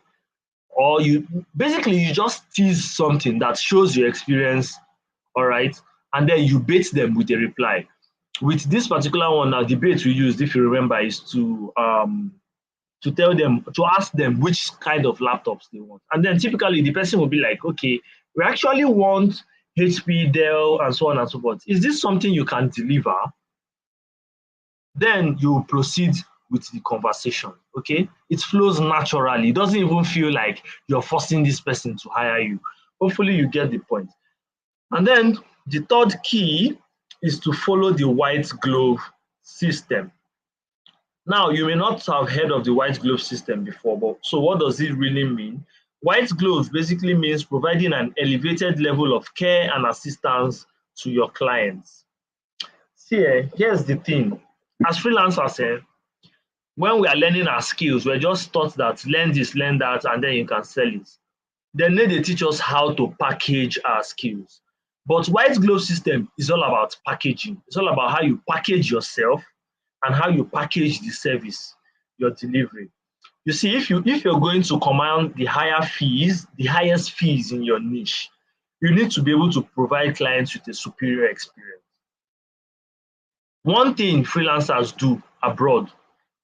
Or you just tease something that shows your experience all right? And then you bait them with a reply. With this particular one now, the bait we used, if you remember, is to tell them, to ask them which kind of laptops they want. And then typically the person will be like, okay, we actually want HP, Dell, and so on and so forth. Is this something you can deliver? Then you proceed with the conversation, okay? It flows naturally. It doesn't even feel like you're forcing this person to hire you. Hopefully you get the point. And then the third key is to follow the white glove system. Now, you may not have heard of the white glove system before, but so what does it really mean? White glove basically means providing an elevated level of care and assistance to your clients. See, here's the thing. As freelancers, when we are learning our skills, we're just taught that learn this, learn that, and then you can sell it. Then they teach us how to package our skills. But white glove system is all about packaging. It's all about how you package yourself and how you package the service you're delivering. You see, if you're going to command the highest fees in your niche, you need to be able to provide clients with a superior experience. One thing freelancers do abroad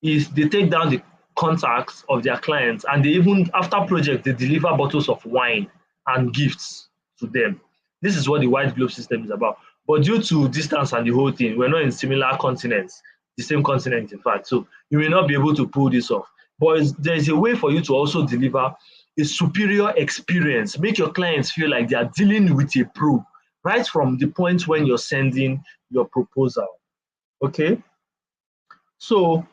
is they take down the contacts of their clients, and they even, after project, they deliver bottles of wine and gifts to them. This is what the white glove system is about. But due to distance and the whole thing, we're not in similar continents, the same continent in fact, so you may not be able to pull this off. But there is a way for you to also deliver a superior experience, make your clients feel like they are dealing with a pro right from the point when you're sending your proposal. Okay, so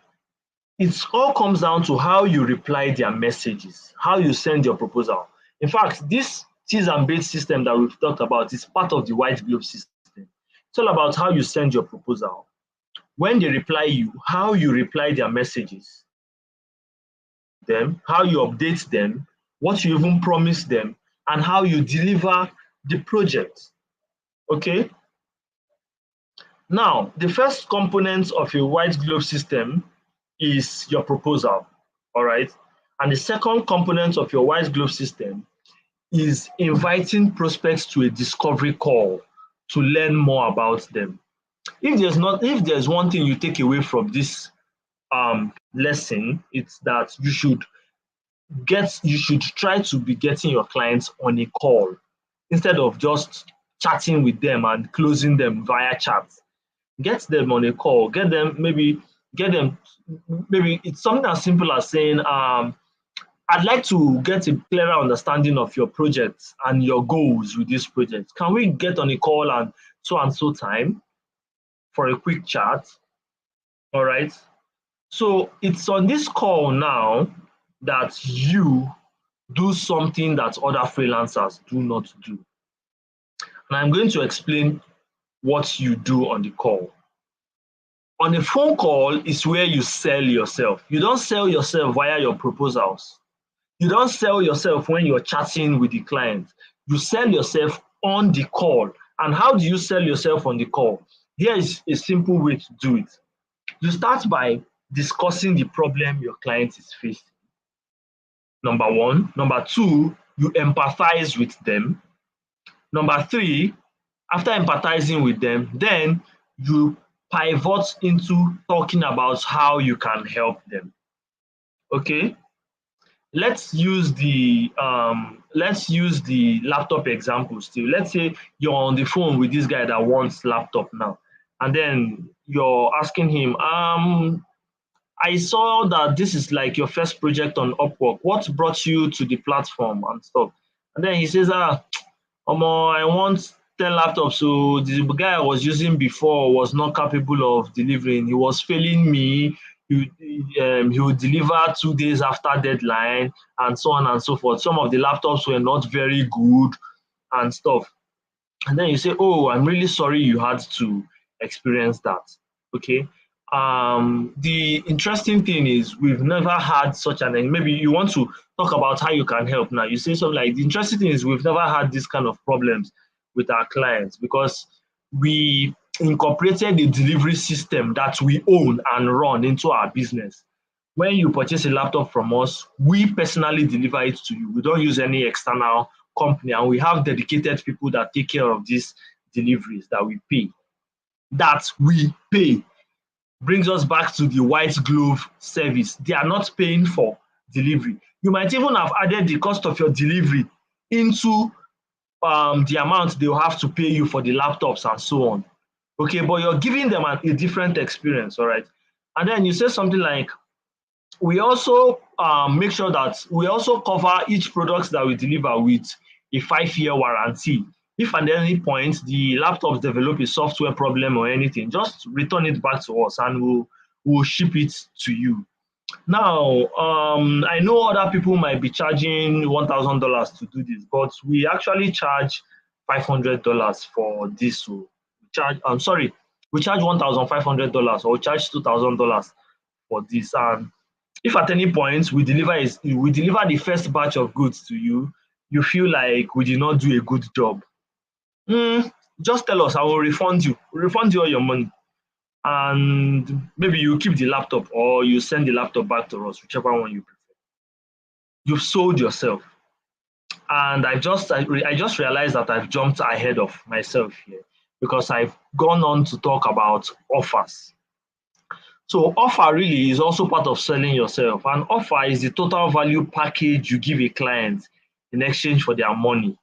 it all comes down to how you reply their messages, how you send your proposal. In fact, this tease and bait system that we've talked about is part of the white glove system. It's all about how you send your proposal, when they reply you, how you reply their messages, them, how you update them, what you even promise them, and how you deliver the project. Okay? Now, the first component of a white glove system is your proposal, all right? And the second component of your white glove system is inviting prospects to a discovery call to learn more about them. If there's one thing you take away from this lesson, it's that you should try to be getting your clients on a call instead of just chatting with them and closing them via chat. Get them on a call. Maybe it's something as simple as saying, I'd like to get a clearer understanding of your project and your goals with this project. Can we get on a call and so time for a quick chat? All right. So it's on this call now that you do something that other freelancers do not do. And I'm going to explain what you do on the call. On a phone call is where you sell yourself. You don't sell yourself via your proposals. You don't sell yourself when you're chatting with the client. You sell yourself on the call. And how do you sell yourself on the call? Here is a simple way to do it. You start by discussing the problem your client is facing. Number one. Number two, you empathize with them. Number three, after empathizing with them, then you pivot into talking about how you can help them. Okay, let's use the laptop example still. Let's say you're on the phone with this guy that wants laptop now, and then you're asking him, I saw that this is like your first project on Upwork. What brought you to the platform and stuff? And then he says, Omo, I want 10 laptops. So the guy I was using before was not capable of delivering. He was failing me. He would deliver 2 days after deadline and so on and so forth. Some of the laptops were not very good and stuff. And then you say, oh, I'm really sorry you had to experience that. Okay. The interesting thing is we've never had such an, maybe you want to talk about how you can help now. You say something like, the interesting thing is we've never had this kind of problems with our clients because we incorporated a delivery system that we own and run into our business. When you purchase a laptop from us, we personally deliver it to you. We don't use any external company, and we have dedicated people that take care of this deliveries that we pay. That we pay brings us back to the white glove service. They are not paying for delivery. You might even have added the cost of your delivery into the amount they will have to pay you for the laptops and so on. Okay, but you're giving them a different experience, all right? And then you say something like, we also make sure that we also cover each product that we deliver with a 5-year warranty. If at any point the laptops develop a software problem or anything, just return it back to us and we'll ship it to you. Now, I know other people might be charging $1,000 to do this, but we actually charge $500 for this. So we charge $1,500 or we charge $2,000 for this. And if at any point we deliver the first batch of goods to you, you feel like we did not do a good job, just tell us. I will refund you. Refund you all your money, and maybe you keep the laptop or you send the laptop back to us, whichever one you prefer. You've sold yourself. And I just realized that I've jumped ahead of myself here because I've gone on to talk about offers. So offer really is also part of selling yourself. An offer is the total value package you give a client in exchange for their money.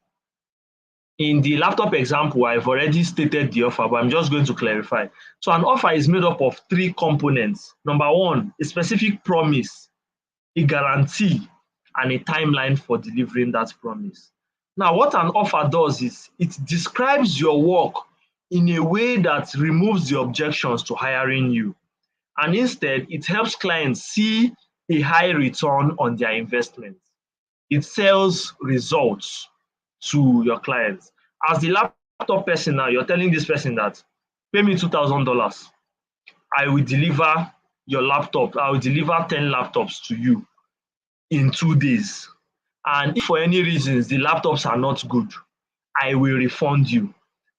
In the laptop example, I've already stated the offer, but I'm just going to clarify. So an offer is made up of 3 components. Number 1, a specific promise, a guarantee, and a timeline for delivering that promise. Now, what an offer does is it describes your work in a way that removes the objections to hiring you. And instead, it helps clients see a high return on their investment. It sells results to your clients. As the laptop person now, you're telling this person that, pay me $2,000. I will deliver your laptop. I will deliver 10 laptops to you in 2 days. And if for any reasons the laptops are not good, I will refund you.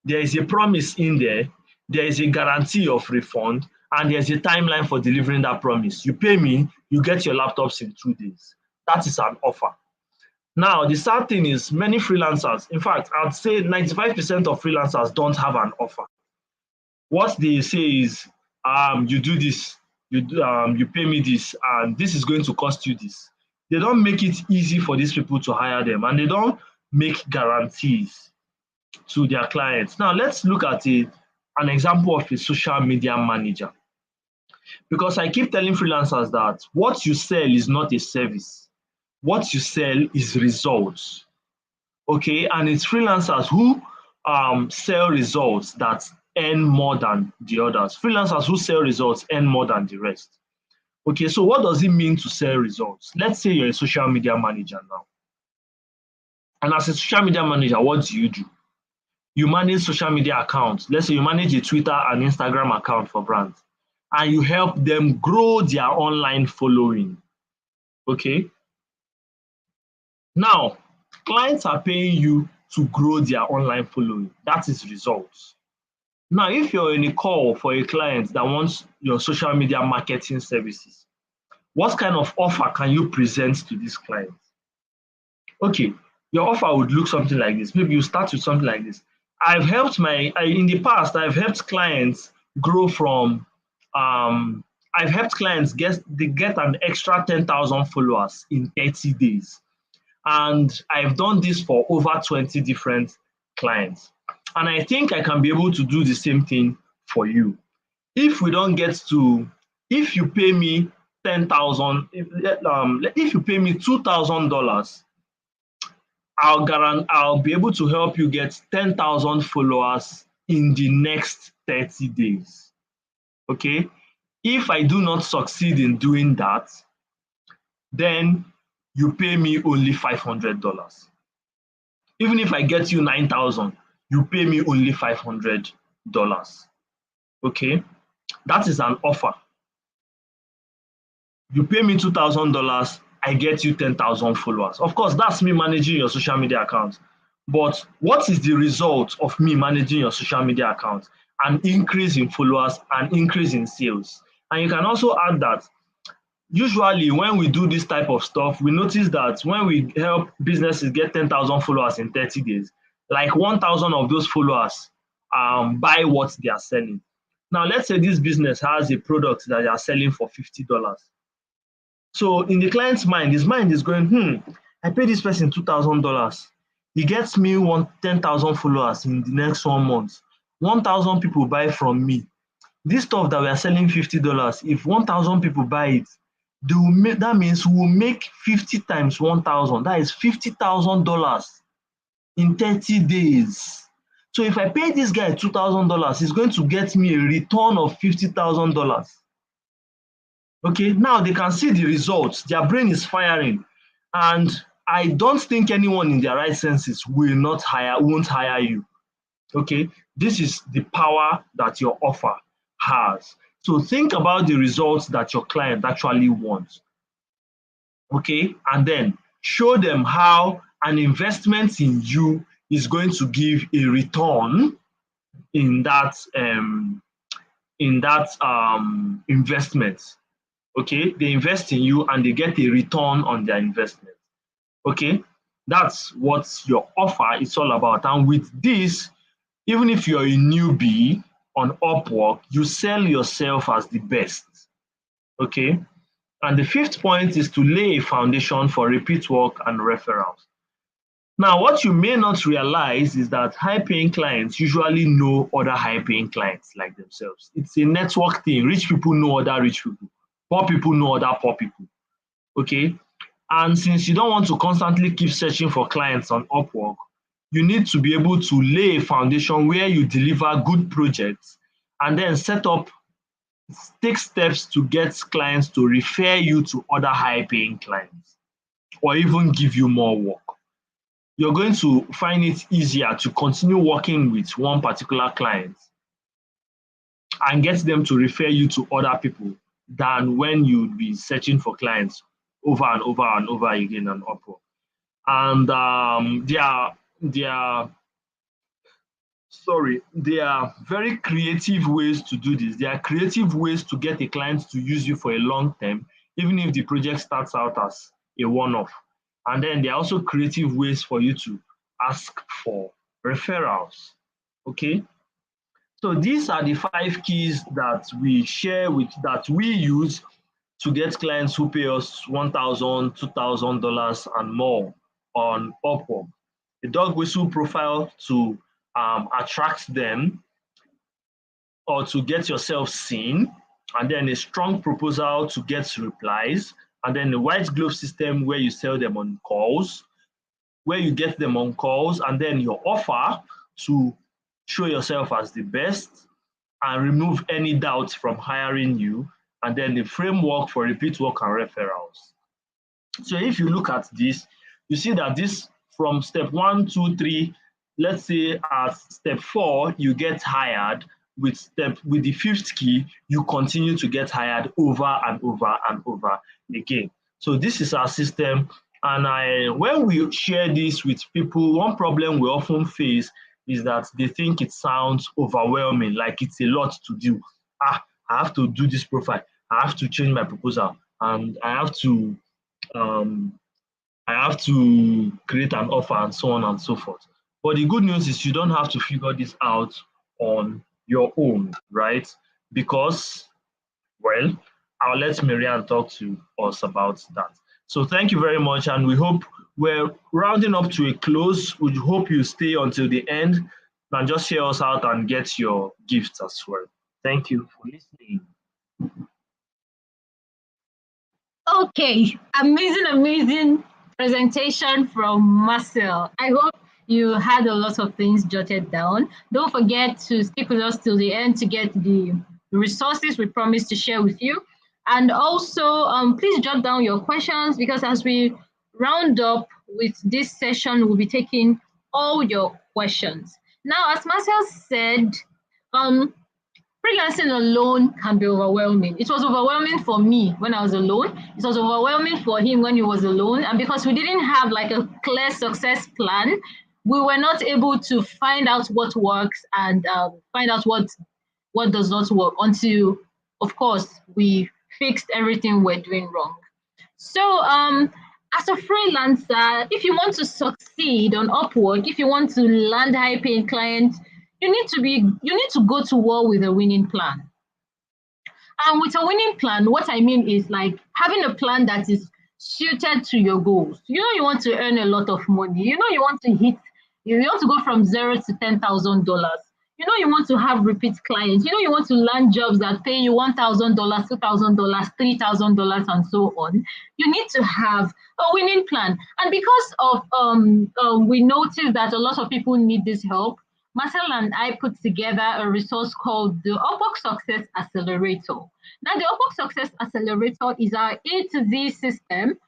There is a promise in there. There is a guarantee of refund, and there's a timeline for delivering that promise. You pay me, you get your laptops in 2 days. That is an offer. Now, the sad thing is many freelancers, in fact, I'd say 95% of freelancers don't have an offer. What they say is, you do this, you pay me this, and this is going to cost you this. They don't make it easy for these people to hire them, and they don't make guarantees to their clients. Now, let's look at an example of a social media manager. Because I keep telling freelancers that what you sell is not a service. What you sell is results. Okay, and it's freelancers who sell results that earn more than the others. Freelancers who sell results earn more than the rest. Okay, so what does it mean to sell results? Let's say you're a social media manager now. And as a social media manager, what do? You manage social media accounts. Let's say you manage a Twitter and Instagram account for brands, and you help them grow their online following. Okay. Now, clients are paying you to grow their online following. That is results. Now, if you're in a call for a client that wants your social media marketing services, what kind of offer can you present to this client? Okay, your offer would look something like this. Maybe you start with something like this. In the past, I've helped clients grow from, I've helped clients get an extra 10,000 followers in 30 days. And I've done this for over 20 different clients. And I think I can be able to do the same thing for you. If you pay me 10,000, if you pay me $2,000, I'll be able to help you get 10,000 followers in the next 30 days. Okay? If I do not succeed in doing that, then you pay me only $500. Even if I get you 9,000, you pay me only $500. Okay? That is an offer. You pay me $2,000, I get you 10,000 followers. Of course, that's me managing your social media account. But what is the result of me managing your social media account? An increase in followers, an increase in sales. And you can also add that usually when we do this type of stuff, we notice that when we help businesses get 10,000 followers in 30 days, like 1,000 of those followers buy what they are selling. Now, let's say this business has a product that they are selling for $50. So in the client's mind, his mind is going, I pay this person $2,000. He gets me 10,000 followers in the next 1 month. 1,000 people buy from me. This stuff that we are selling $50, if 1,000 people buy it, they will make, that means we will make 50 times 1,000. That is $50,000 in 30 days. So if I pay this guy $2,000, he's going to get me a return of $50,000. Okay, now they can see the results. Their brain is firing. And I don't think anyone in their right senses won't hire you. Okay, this is the power that your offer has. So think about the results that your client actually wants. Okay, and then show them how an investment in you is going to give a return in that investment. Okay, they invest in you and they get a return on their investment. Okay, that's what your offer is all about. And with this, even if you're a newbie on Upwork, you sell yourself as the best. Okay, and the fifth point is to lay a foundation for repeat work and referrals. Now, what you may not realize is that high-paying clients usually know other high-paying clients like themselves. It's a network thing. Rich people know other rich people. Poor people know other poor people. Okay, and since you don't want to constantly keep searching for clients on Upwork, you need to be able to lay a foundation where you deliver good projects and then take steps to get clients to refer you to other high-paying clients or even give you more work. You're going to find it easier to continue working with one particular client and get them to refer you to other people than when you'd be searching for clients over and over and over again on Upwork. And there are very creative ways to do this. There are creative ways to get a client to use you for a long term, even if the project starts out as a one-off. And then there are also creative ways for you to ask for referrals. Okay. So these are the 5 keys that we use to get clients who pay us $1,000, $2,000 and more on Upwork. A dog whistle profile to attract them or to get yourself seen, and then a strong proposal to get replies, and then a white glove system where you sell them on calls, where you get them on calls, and then your offer to show yourself as the best and remove any doubts from hiring you, and then the framework for repeat work and referrals. So if you look at this, you see that this from step 1, 2, 3, let's say at step 4, you get hired. With the 5th key, you continue to get hired over and over and over again. So this is our system. And when we share this with people, one problem we often face is that they think it sounds overwhelming, like it's a lot to do. I have to do this profile. I have to change my proposal, and I have to create an offer and so on and so forth. But the good news is you don't have to figure this out on your own, right? Because, well, I'll let Marianne talk to us about that. So thank you very much, and we hope we're rounding up to a close. We hope you stay until the end and just hear us out and get your gifts as well. Thank you for listening. Okay, amazing presentation from Marcel. I hope you had a lot of things jotted down. Don't forget to stick with us till the end to get the resources we promised to share with you. And also, please jot down your questions, because as we round up with this session, we'll be taking all your questions. Now, as Marcel said, freelancing alone can be overwhelming. It was overwhelming for me when I was alone. It was overwhelming for him when he was alone. And because we didn't have like a clear success plan, we were not able to find out what works and find out what does not work until, of course, we fixed everything we're doing wrong. So as a freelancer, if you want to succeed on Upwork, if you want to land high-paying clients, you need to go to war with a winning plan. And with a winning plan, what I mean is like having a plan that is suited to your goals. You know, you want to earn a lot of money. You know, you want to hit, you want to go from zero to $10,000. You know, you want to have repeat clients. You know, you want to land jobs that pay you $1,000, $2,000, $3,000, and so on. You need to have a winning plan. And because of we noticed that a lot of people need this help, Marcel and I put together a resource called the Upwork Success Accelerator. Now, the Upwork Success Accelerator is our A to Z system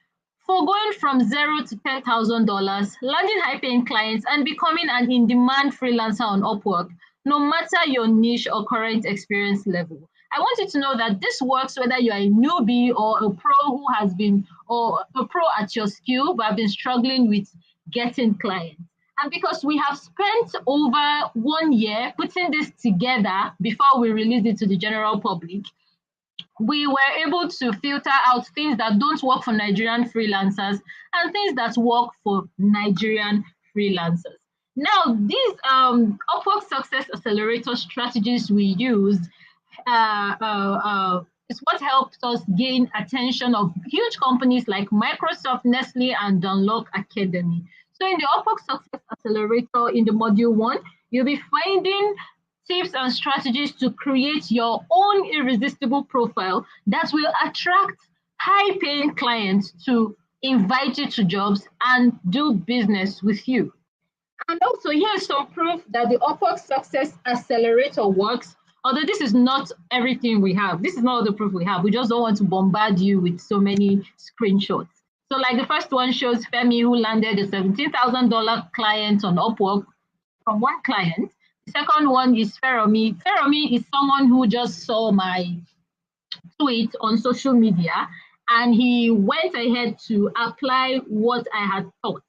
for going from zero to $10,000, landing high-paying clients, and becoming an in-demand freelancer on Upwork, no matter your niche or current experience level. I want you to know that this works whether you're a newbie or a pro who has been, or a pro at your skill but have been struggling with getting clients. And because we have spent over 1 year putting this together before we release it to the general public, we were able to filter out things that don't work for Nigerian freelancers and things that work for Nigerian freelancers. Now, these Upwork Success Accelerator strategies we use is what helped us gain attention of huge companies like Microsoft, Nestle, and Dunlop Academy. So in the Upwork Success Accelerator, in the module 1, you'll be finding tips and strategies to create your own irresistible profile that will attract high-paying clients to invite you to jobs and do business with you. And also, here's some proof that the Upwork Success Accelerator works. Although this is not everything we have. This is not all the proof we have. We just don't want to bombard you with so many screenshots. So like the first one shows Femi, who landed a $17,000 client on Upwork from one client. The second one is Feromi. Feromi is someone who just saw my tweet on social media and he went ahead to apply what I had taught.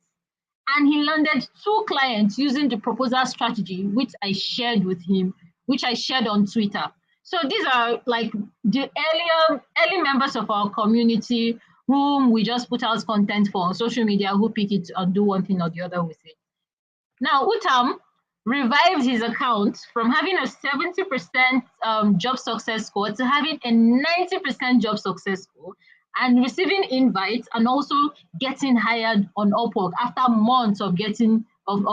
And he landed 2 clients using the proposal strategy, which I shared with him, which I shared on Twitter. So these are like the early members of our community whom we just put out content for on social media, who pick it and do one thing or the other with it. Now, Utam revived his account from having a 70% job success score to having a 90% job success score and receiving invites and also getting hired on Upwork after months of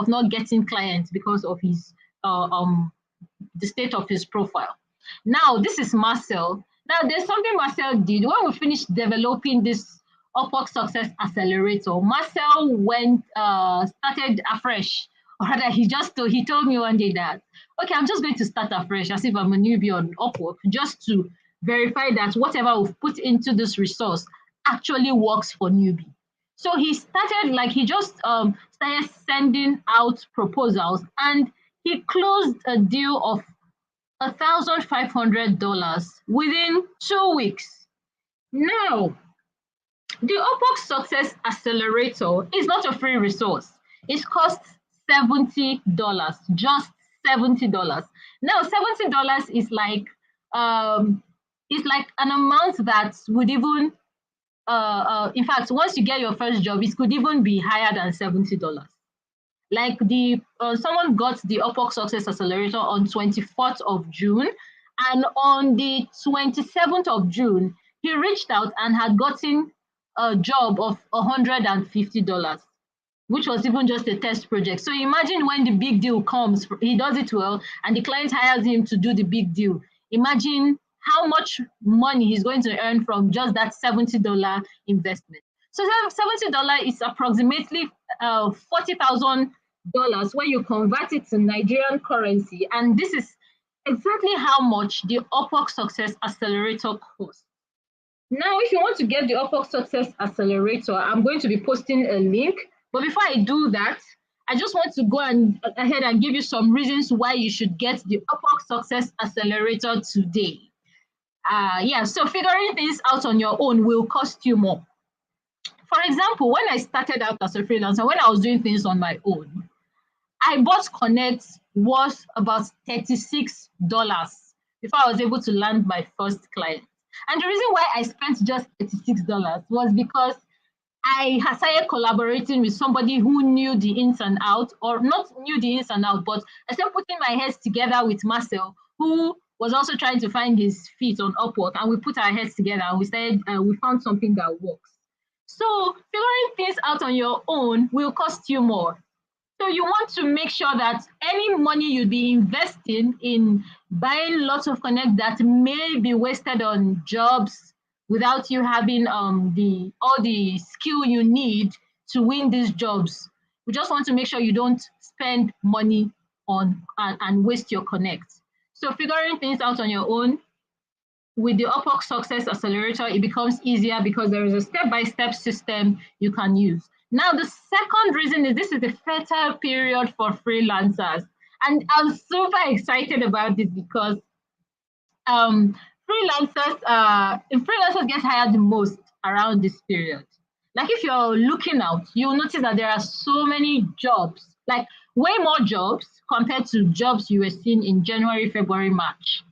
not getting clients because of his the state of his profile. Now, this is Marcel. Now, there's something Marcel did. When we finished developing this Upwork Success Accelerator, Marcel started afresh. Or rather, he told me one day that, okay, I'm just going to start afresh as if I'm a newbie on Upwork, just to verify that whatever we've put into this resource actually works for newbie. So he started, he just started sending out proposals, and he closed a deal of $1,500 within 2 weeks. Now, the Upwork Success Accelerator is not a free resource. It costs $70, just $70. Now, $70 is like an amount that would even, in fact, once you get your first job, it could even be higher than $70. Like someone got the Upwork Success Accelerator on 24th of June, and on the 27th of June, he reached out and had gotten a job of $150, which was even just a test project. So imagine when the big deal comes, he does it well, and the client hires him to do the big deal. Imagine how much money he's going to earn from just that $70 investment. So $70 is approximately $40,000 when you convert it to Nigerian currency. And this is exactly how much the Upwork Success Accelerator costs. Now, if you want to get the Upwork Success Accelerator, I'm going to be posting a link. But before I do that, I just want to go ahead and give you some reasons why you should get the Upwork Success Accelerator today. So figuring things out on your own will cost you more. For example, when I started out as a freelancer, when I was doing things on my own, I bought Connect was about $36 before I was able to land my first client. And the reason why I spent just $36 was because I started collaborating with somebody who knew the ins and outs, or not knew the ins and outs, but I started putting my heads together with Marcel, who was also trying to find his feet on Upwork, and we put our heads together and we found something that works. So figuring things out on your own will cost you more. So you want to make sure that any money you'd be investing in buying lots of connect that may be wasted on jobs without you having all the skill you need to win these jobs. We just want to make sure you don't spend money on and waste your connect. So figuring things out on your own with the Upwork Success Accelerator, it becomes easier because there is a step-by-step system you can use. Now, the second reason is this is the fertile period for freelancers. And I'm super excited about this because freelancers get hired the most around this period. Like if you're looking out, you'll notice that there are so many jobs, like way more jobs compared to jobs you were seeing in January, February, March.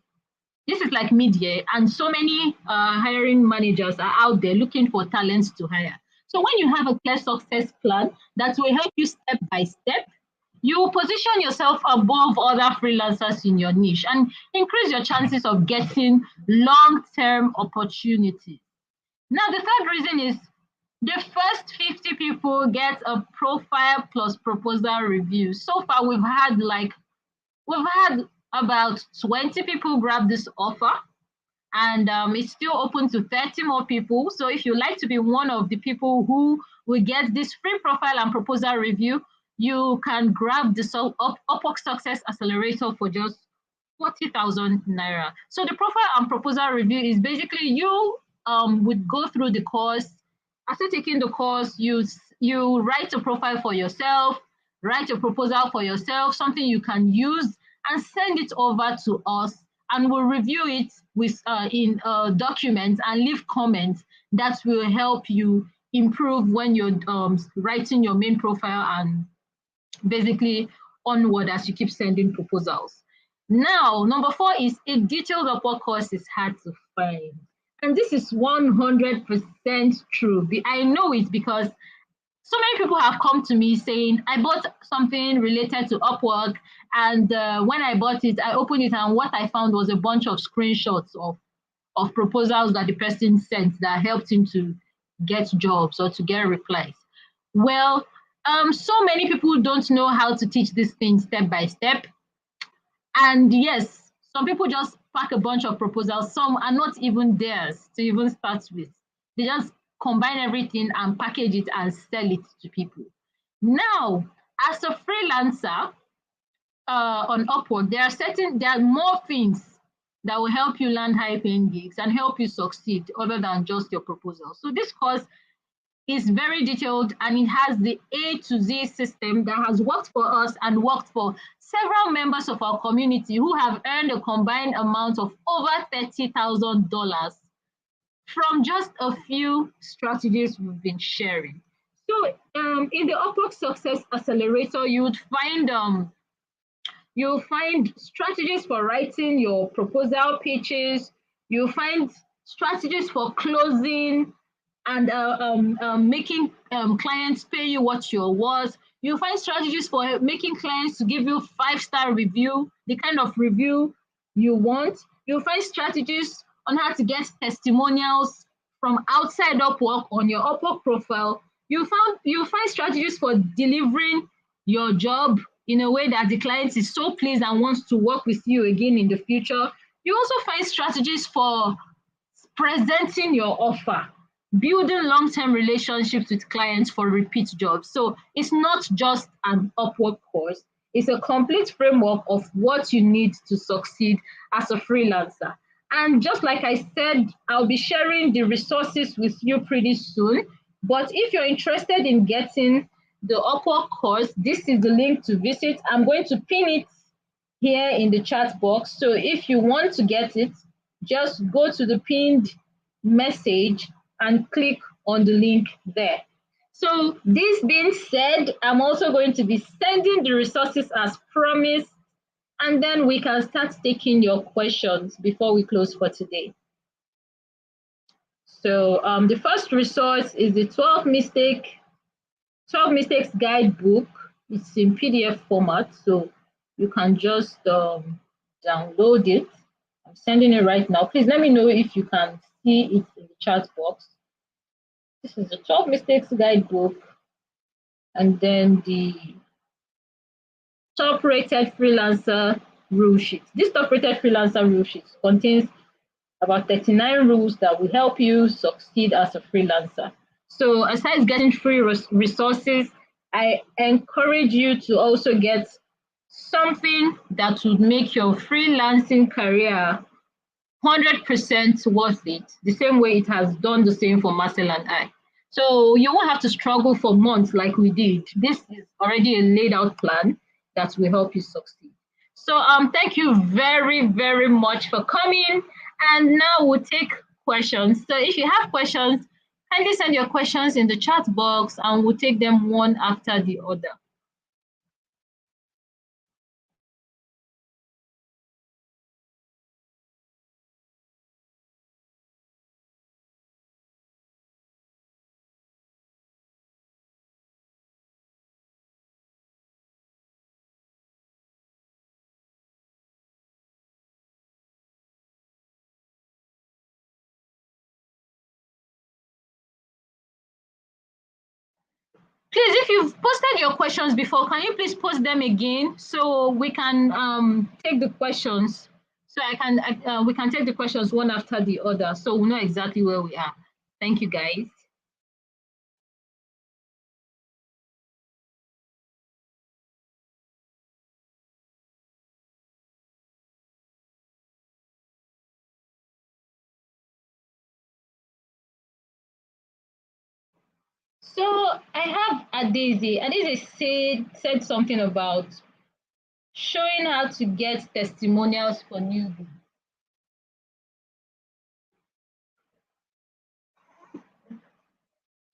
This is like mid-year, and so many hiring managers are out there looking for talents to hire. So when you have a clear success plan that will help you step by step, you will position yourself above other freelancers in your niche and increase your chances of getting long-term opportunities. Now, the third reason is the first 50 people get a profile plus proposal review. So far, we've had about 20 people grab this offer, and it's still open to 30 more people. So if you like to be one of the people who will get this free profile and proposal review, you can grab the Upwork Success Accelerator for just 40,000 naira. So the profile and proposal review is basically you would go through the course. After taking the course, you write a profile for yourself, write a proposal for yourself, something you can use, and send it over to us, and we'll review it with in documents and leave comments that will help you improve when you're writing your main profile and basically onward as you keep sending proposals. Now, number 4 is a detailed Upwork course is hard to find. And this is 100% true. I know it because so many people have come to me saying, I bought something related to Upwork, and when I bought it, I opened it, and what I found was a bunch of screenshots of proposals that the person sent that helped him to get jobs or to get replies. Well, so many people don't know how to teach this thing step by step. And yes, some people just pack a bunch of proposals. Some are not even theirs to even start with. They just combine everything and package it and sell it to people. Now, as a freelancer on Upwork, there are more things that will help you land high-paying gigs and help you succeed other than just your proposal. So this course is very detailed, and it has the A to Z system that has worked for us and worked for several members of our community who have earned a combined amount of over $30,000 from just a few strategies we've been sharing. So in the Upwork Success Accelerator, you'll find strategies for writing your proposal pitches. You'll find strategies for closing and making clients pay you what you're worth. You'll find strategies for making clients to give you 5-star review, the kind of review you want. You'll find strategies on how to get testimonials from outside Upwork on your Upwork profile. You'll find strategies for delivering your job in a way that the client is so pleased and wants to work with you again in the future. You also find strategies for presenting your offer, building long-term relationships with clients for repeat jobs. So it's not just an Upwork course, it's a complete framework of what you need to succeed as a freelancer. And just like I said, I'll be sharing the resources with you pretty soon. But if you're interested in getting the Upwork course, this is the link to visit. I'm going to pin it here in the chat box. So if you want to get it, just go to the pinned message and click on the link there. So this being said, I'm also going to be sending the resources as promised, and then we can start taking your questions before we close for today. So the first resource is the 12 mistakes guidebook. It's in PDF format, so you can just download it. I'm sending it right now. Please let me know if you can see it in the chat box. This is the 12 mistakes guidebook, and then the top rated freelancer rule sheet. This top rated freelancer rule sheet contains about 39 rules that will help you succeed as a freelancer. So aside getting free resources, I encourage you to also get something that would make your freelancing career 100% worth it, the same way it has done the same for Marcel and I. So you won't have to struggle for months like we did. This is already a laid out plan that will help you succeed. So thank you very, very much for coming. And now we'll take questions. So if you have questions, kindly send your questions in the chat box and we'll take them one after the other. Please, if you've posted your questions before, can you please post them again so we can take the questions? So we can take the questions one after the other, so we know exactly where we are. Thank you, guys. So I have Adeze. Adeze said something about showing how to get testimonials for newbies.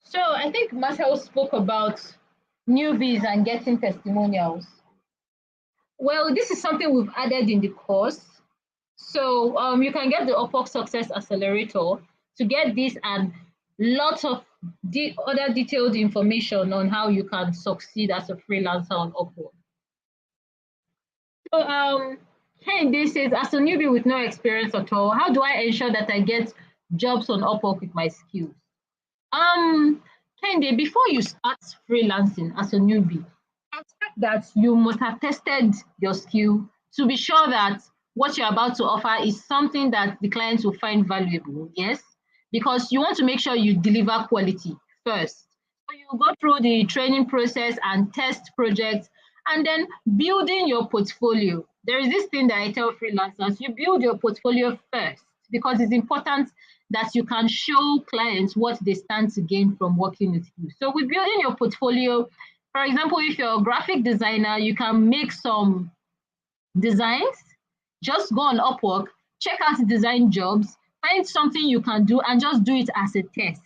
So I think Marcel spoke about newbies and getting testimonials. Well, this is something we've added in the course. So you can get the Upwork Success Accelerator to get this and lots of other detailed information on how you can succeed as a freelancer on Upwork. So Kende says, as a newbie with no experience at all, how do I ensure that I get jobs on Upwork with my skills? Kende, before you start freelancing as a newbie, expect that you must have tested your skill to be sure that what you're about to offer is something that the clients will find valuable, yes? Because you want to make sure you deliver quality first. So you go through the training process and test projects and then building your portfolio. There is this thing that I tell freelancers, you build your portfolio first because it's important that you can show clients what they stand to gain from working with you. So with building your portfolio, for example, if you're a graphic designer, you can make some designs, just go on Upwork, check out design jobs, find something you can do and just do it as a test.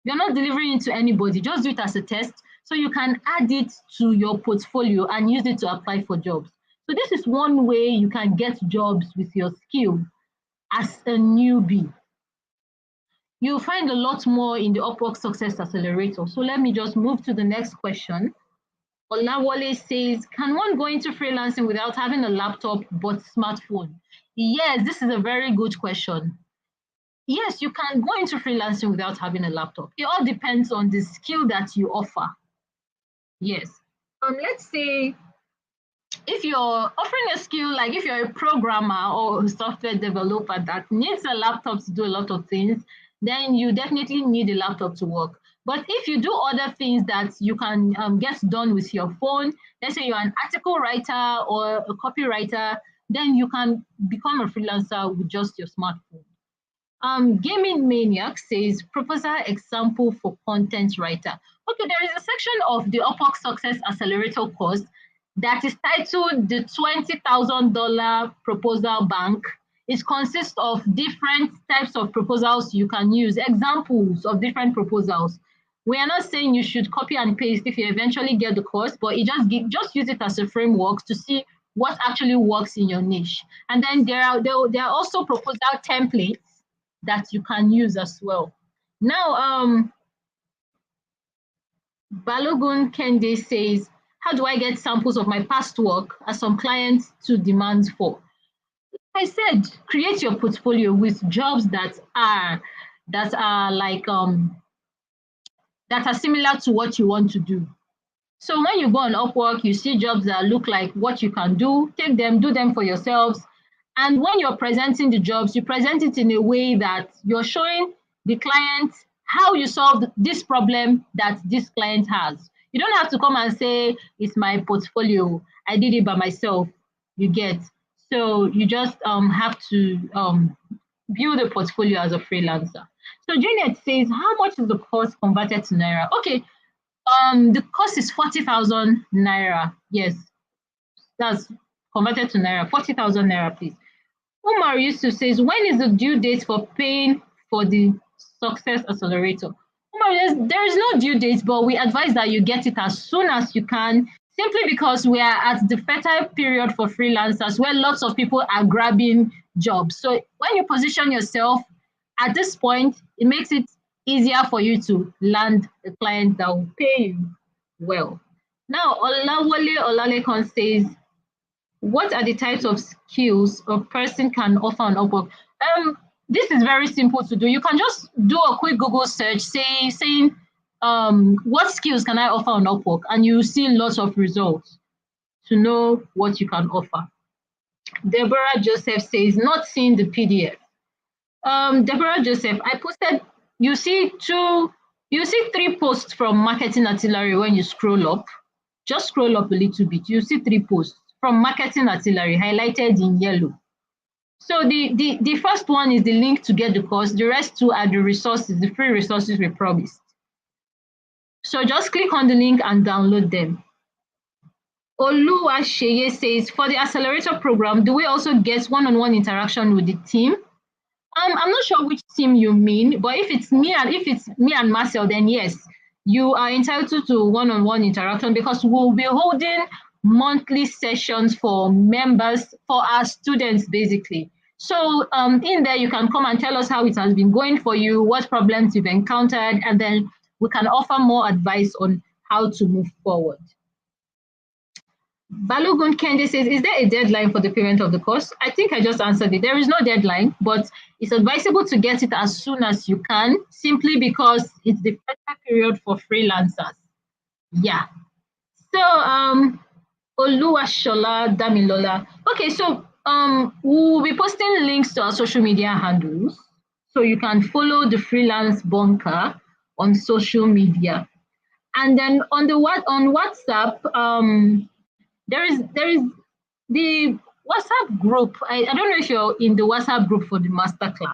You're not delivering it to anybody, just do it as a test so you can add it to your portfolio and use it to apply for jobs. So this is one way you can get jobs with your skill as a newbie. You'll find a lot more in the Upwork Success Accelerator. So let me just move to the next question. Olawale says, can one go into freelancing without having a laptop but smartphone? Yes, this is a very good question. Yes, you can go into freelancing without having a laptop. It all depends on the skill that you offer. Yes. Let's say if you're offering a skill, like if you're a programmer or a software developer that needs a laptop to do a lot of things, then you definitely need a laptop to work. But if you do other things that you can get done with your phone, let's say you're an article writer or a copywriter, then you can become a freelancer with just your smartphone. Gaming Maniac says, proposal example for content writer. Okay, there is a section of the Upwork Success Accelerator course that is titled the $20,000 proposal bank. It consists of different types of proposals you can use, examples of different proposals. We are not saying you should copy and paste if you eventually get the course, but just use it as a framework to see what actually works in your niche. And then there are also proposal templates that you can use as well. Now, Balogun Kende says, how do I get samples of my past work as some clients to demand for? I said, create your portfolio with jobs that are like that are similar to what you want to do. So when you go on Upwork, you see jobs that look like what you can do, take them, do them for yourselves. And when you're presenting the jobs, you present it in a way that you're showing the client how you solved this problem that this client has. You don't have to come and say, it's my portfolio, I did it by myself, you get. So you just have to build a portfolio as a freelancer. So Juliet says, how much is the course converted to Naira? Okay, the cost is 40,000 naira. Yes, that's converted to naira. 40,000 naira, please. Umar used to say, when is the due date for paying for the success accelerator? Umar, there is no due date, but we advise that you get it as soon as you can, simply because we are at the fertile period for freelancers where lots of people are grabbing jobs. So when you position yourself at this point, it makes it easier for you to land a client that will pay you well. Now, Olawole Olalekon says, what are the types of skills a person can offer on Upwork? This is very simple to do. You can just do a quick Google search, saying what skills can I offer on Upwork, and you see lots of results to know what you can offer. Deborah Joseph says, not seeing the PDF. Deborah Joseph, I posted, you see three posts from Marketing Artillery when you scroll up. Just scroll up a little bit. You see three posts from Marketing Artillery highlighted in yellow. So the first one is the link to get the course. The rest two are the resources, the free resources we promised. So just click on the link and download them. Oluwasheye says, for the accelerator program, do we also get one-on-one interaction with the team? I'm not sure which team you mean, but if it's me and Marcel, then yes, you are entitled to one-on-one interaction, because we'll be holding monthly sessions for members, for our students, basically. So in there, you can come and tell us how it has been going for you, what problems you've encountered, and then we can offer more advice on how to move forward. Balogun Kende says, is there a deadline for the payment of the course? I think I just answered it. There is no deadline, but it's advisable to get it as soon as you can, simply because it's the better period for freelancers. Yeah. So, Oluwashola Damilola. Okay, so we'll be posting links to our social media handles, so you can follow the Freelance Bunker on social media. And then on WhatsApp, there is the WhatsApp group. I don't know if you're in the WhatsApp group for the masterclass.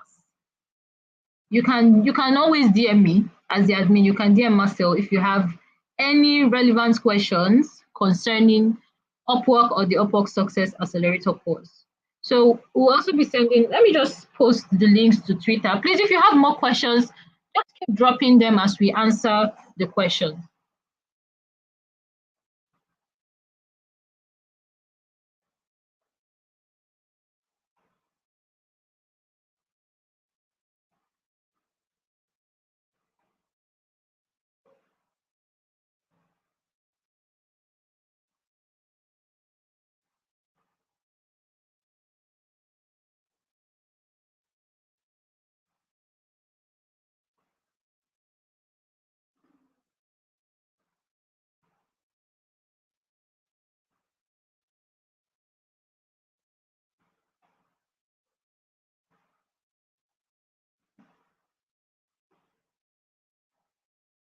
You can always DM me as the admin. You can DM Marcel if you have any relevant questions concerning Upwork or the Upwork Success Accelerator course. So we'll also be sending, let me just post the links to Twitter. Please, if you have more questions, just keep dropping them as we answer the questions.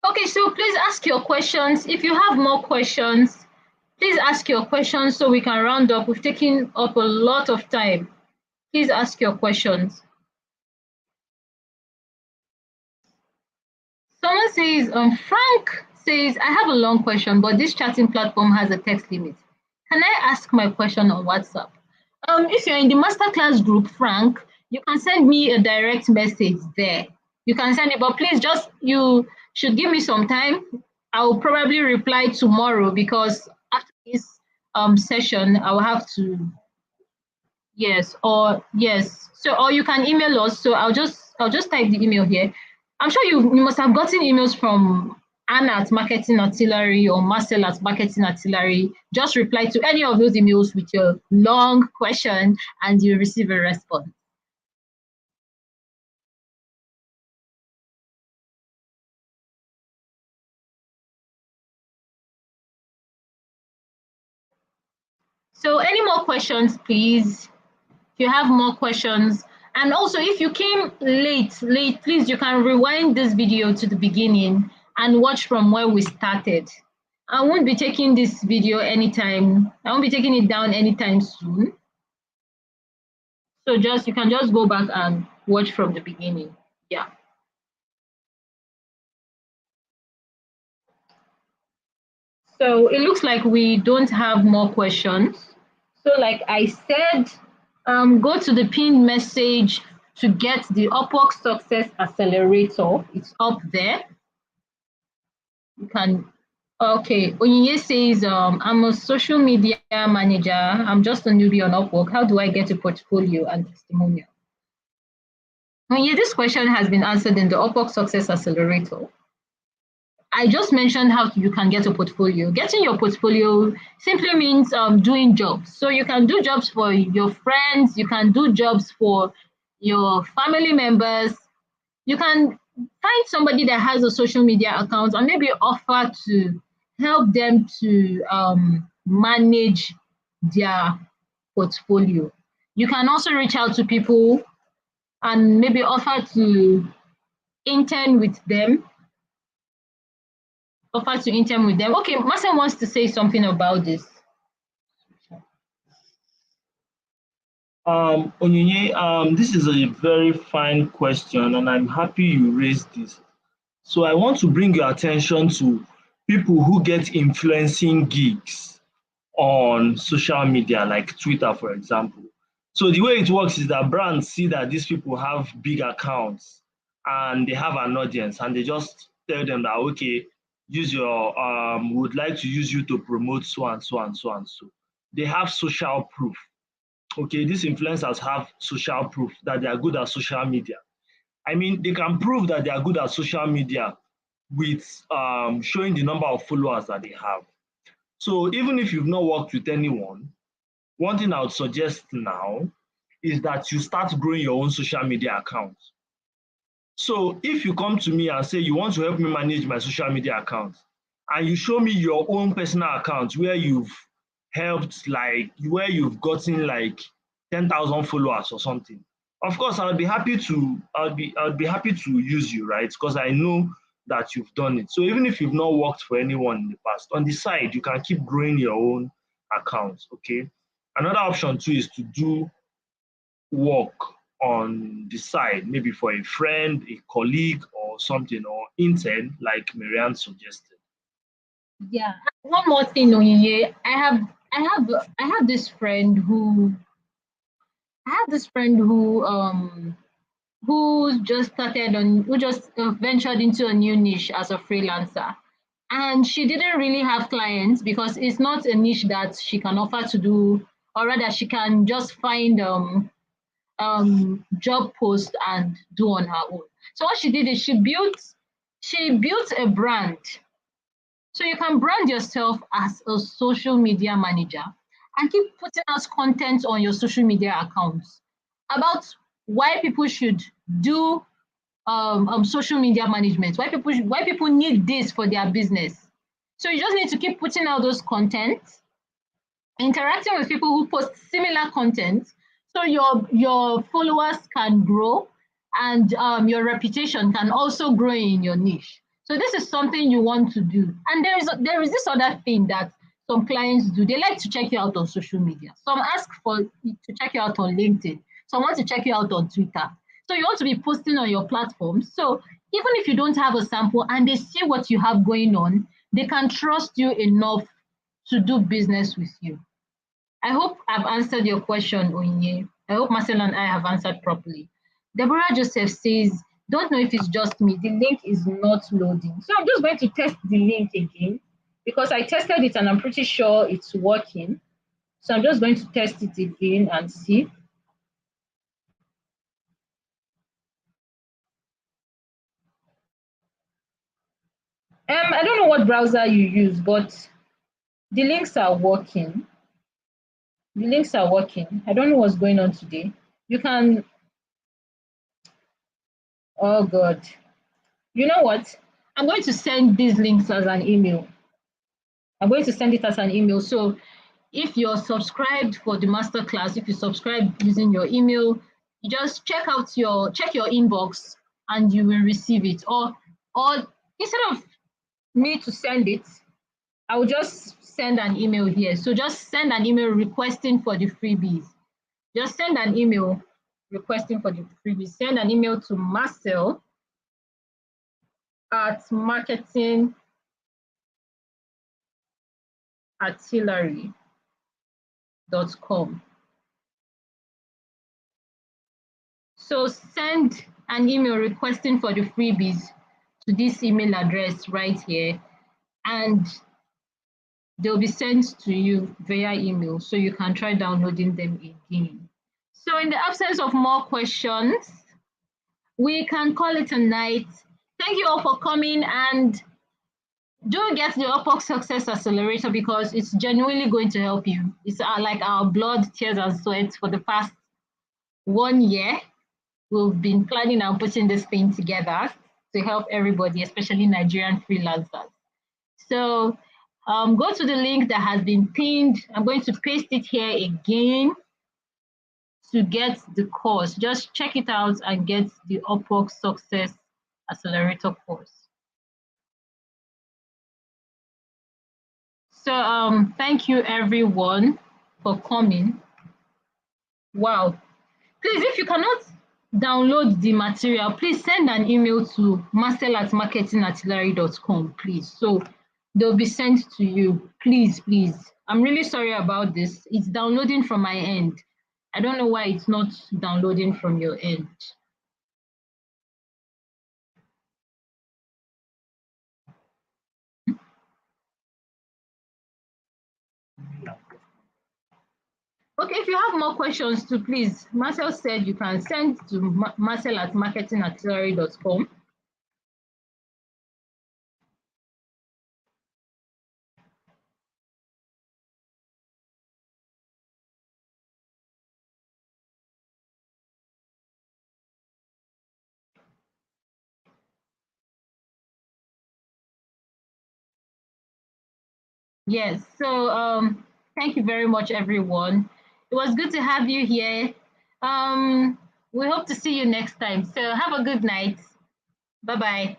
Okay, so please ask your questions. If you have more questions, please ask your questions so we can round up. We've taken up a lot of time. Please ask your questions. Someone says, Frank says, I have a long question, but this chatting platform has a text limit. Can I ask my question on WhatsApp? If you're in the masterclass group, Frank, you can send me a direct message there. You can send it, but please you should give me some time. I'll probably reply tomorrow, because after this session, I'll have to, yes. So, or you can email us. So I'll just type the email here. I'm sure you must have gotten emails from Anna at Marketing Artillery or Marcel at Marketing Artillery. Just reply to any of those emails with your long question and you receive a response. So any more questions, please? If you have more questions, and also if you came late, please, you can rewind this video to the beginning and watch from where we started. I won't be taking this video anytime. I won't be taking it down anytime soon. So you can just go back and watch from the beginning. Yeah. So it looks like we don't have more questions. So like I said, go to the pinned message to get the Upwork Success Accelerator. It's up there. You can, okay. Onyinye says, I'm a social media manager. I'm just a newbie on Upwork. How do I get a portfolio and testimonial? Onyinye, this question has been answered in the Upwork Success Accelerator. I just mentioned how you can get a portfolio. Getting your portfolio simply means doing jobs. So you can do jobs for your friends, you can do jobs for your family members. You can find somebody that has a social media account and maybe offer to help them to manage their portfolio. You can also reach out to people and maybe offer to intern with them. Okay, Marcel wants to say something about this. Onyinye, this is a very fine question, and I'm happy you raised this. So I want to bring your attention to people who get influencing gigs on social media, like Twitter, for example. So the way it works is that brands see that these people have big accounts and they have an audience, and they just tell them that, okay, use your would like to use you to promote so and so and so and so. They have social proof. Okay, these influencers have social proof that they are good at social media. I mean, they can prove that they are good at social media with showing the number of followers that they have. So even if you've not worked with anyone, one thing I would suggest now is that you start growing your own social media account. So if you come to me and say you want to help me manage my social media account, and you show me your own personal account where you've helped, like where you've gotten like 10,000 followers or something, of course I would be happy to happy to use you, right? Because I know that you've done it. So even if you've not worked for anyone in the past, on the side you can keep growing your own account. Okay. Another option too is to do work on the side, maybe for a friend, a colleague, or something, or intern, like Marianne suggested. Yeah. One more thing, Onyinye. I have this friend who just ventured into a new niche as a freelancer. And she didn't really have clients because it's not a niche that she can offer to do, or rather she can just find job post and do on her own. So what she did is she built a brand. So you can brand yourself as a social media manager and keep putting out content on your social media accounts about why people should do social media management, why people need this for their business. So you just need to keep putting out those content, interacting with people who post similar content, so your followers can grow and your reputation can also grow in your niche. So this is something you want to do. And there is this other thing that some clients do. They like to check you out on social media. Some ask to check you out on LinkedIn. Some want to check you out on Twitter. So you want to be posting on your platforms. So even if you don't have a sample and they see what you have going on, they can trust you enough to do business with you. I hope I've answered your question, Onyinye. I hope Marcel and I have answered properly. Deborah Joseph says, don't know if it's just me. The link is not loading. So I'm just going to test the link again because I tested it and I'm pretty sure it's working. So I'm just going to test it again and see. I don't know what browser you use, but the links are working. The links are working. I don't know what's going on today. You can, oh God. You know what? I'm going to send these links as an email. I'm going to send it as an email. So if you're subscribed for the masterclass, if you subscribe using your email, you just check your inbox and you will receive it. Or instead of me to send it, I will just send an email here. So just send an email requesting for the freebies. Just send an email requesting for the freebies. Send an email to Marcel at marketingartillery.com. So send an email requesting for the freebies to this email address right here, and they'll be sent to you via email so you can try downloading them again. So in the absence of more questions, we can call it a night. Thank you all for coming, and do get the Upwork Success Accelerator because it's genuinely going to help you. It's like our blood, tears, and sweat for the past 1 year. We've been planning and putting this thing together to help everybody, especially Nigerian freelancers. So go to the link that has been pinned. I'm going to paste it here again to get the course. Just check it out and get the Upwork Success Accelerator course. So thank you everyone for coming. Wow. Please, if you cannot download the material, please send an email to marcel@marketingartillery.com, please. So they'll be sent to you. Please, please. I'm really sorry about this. It's downloading from my end. I don't know why it's not downloading from your end. Okay, if you have more questions too, please. Marcel said you can send to marcel@marketingartillery.com. Yes, so thank you very much, everyone. It was good to have you here. We hope to see you next time. So have a good night. Bye-bye.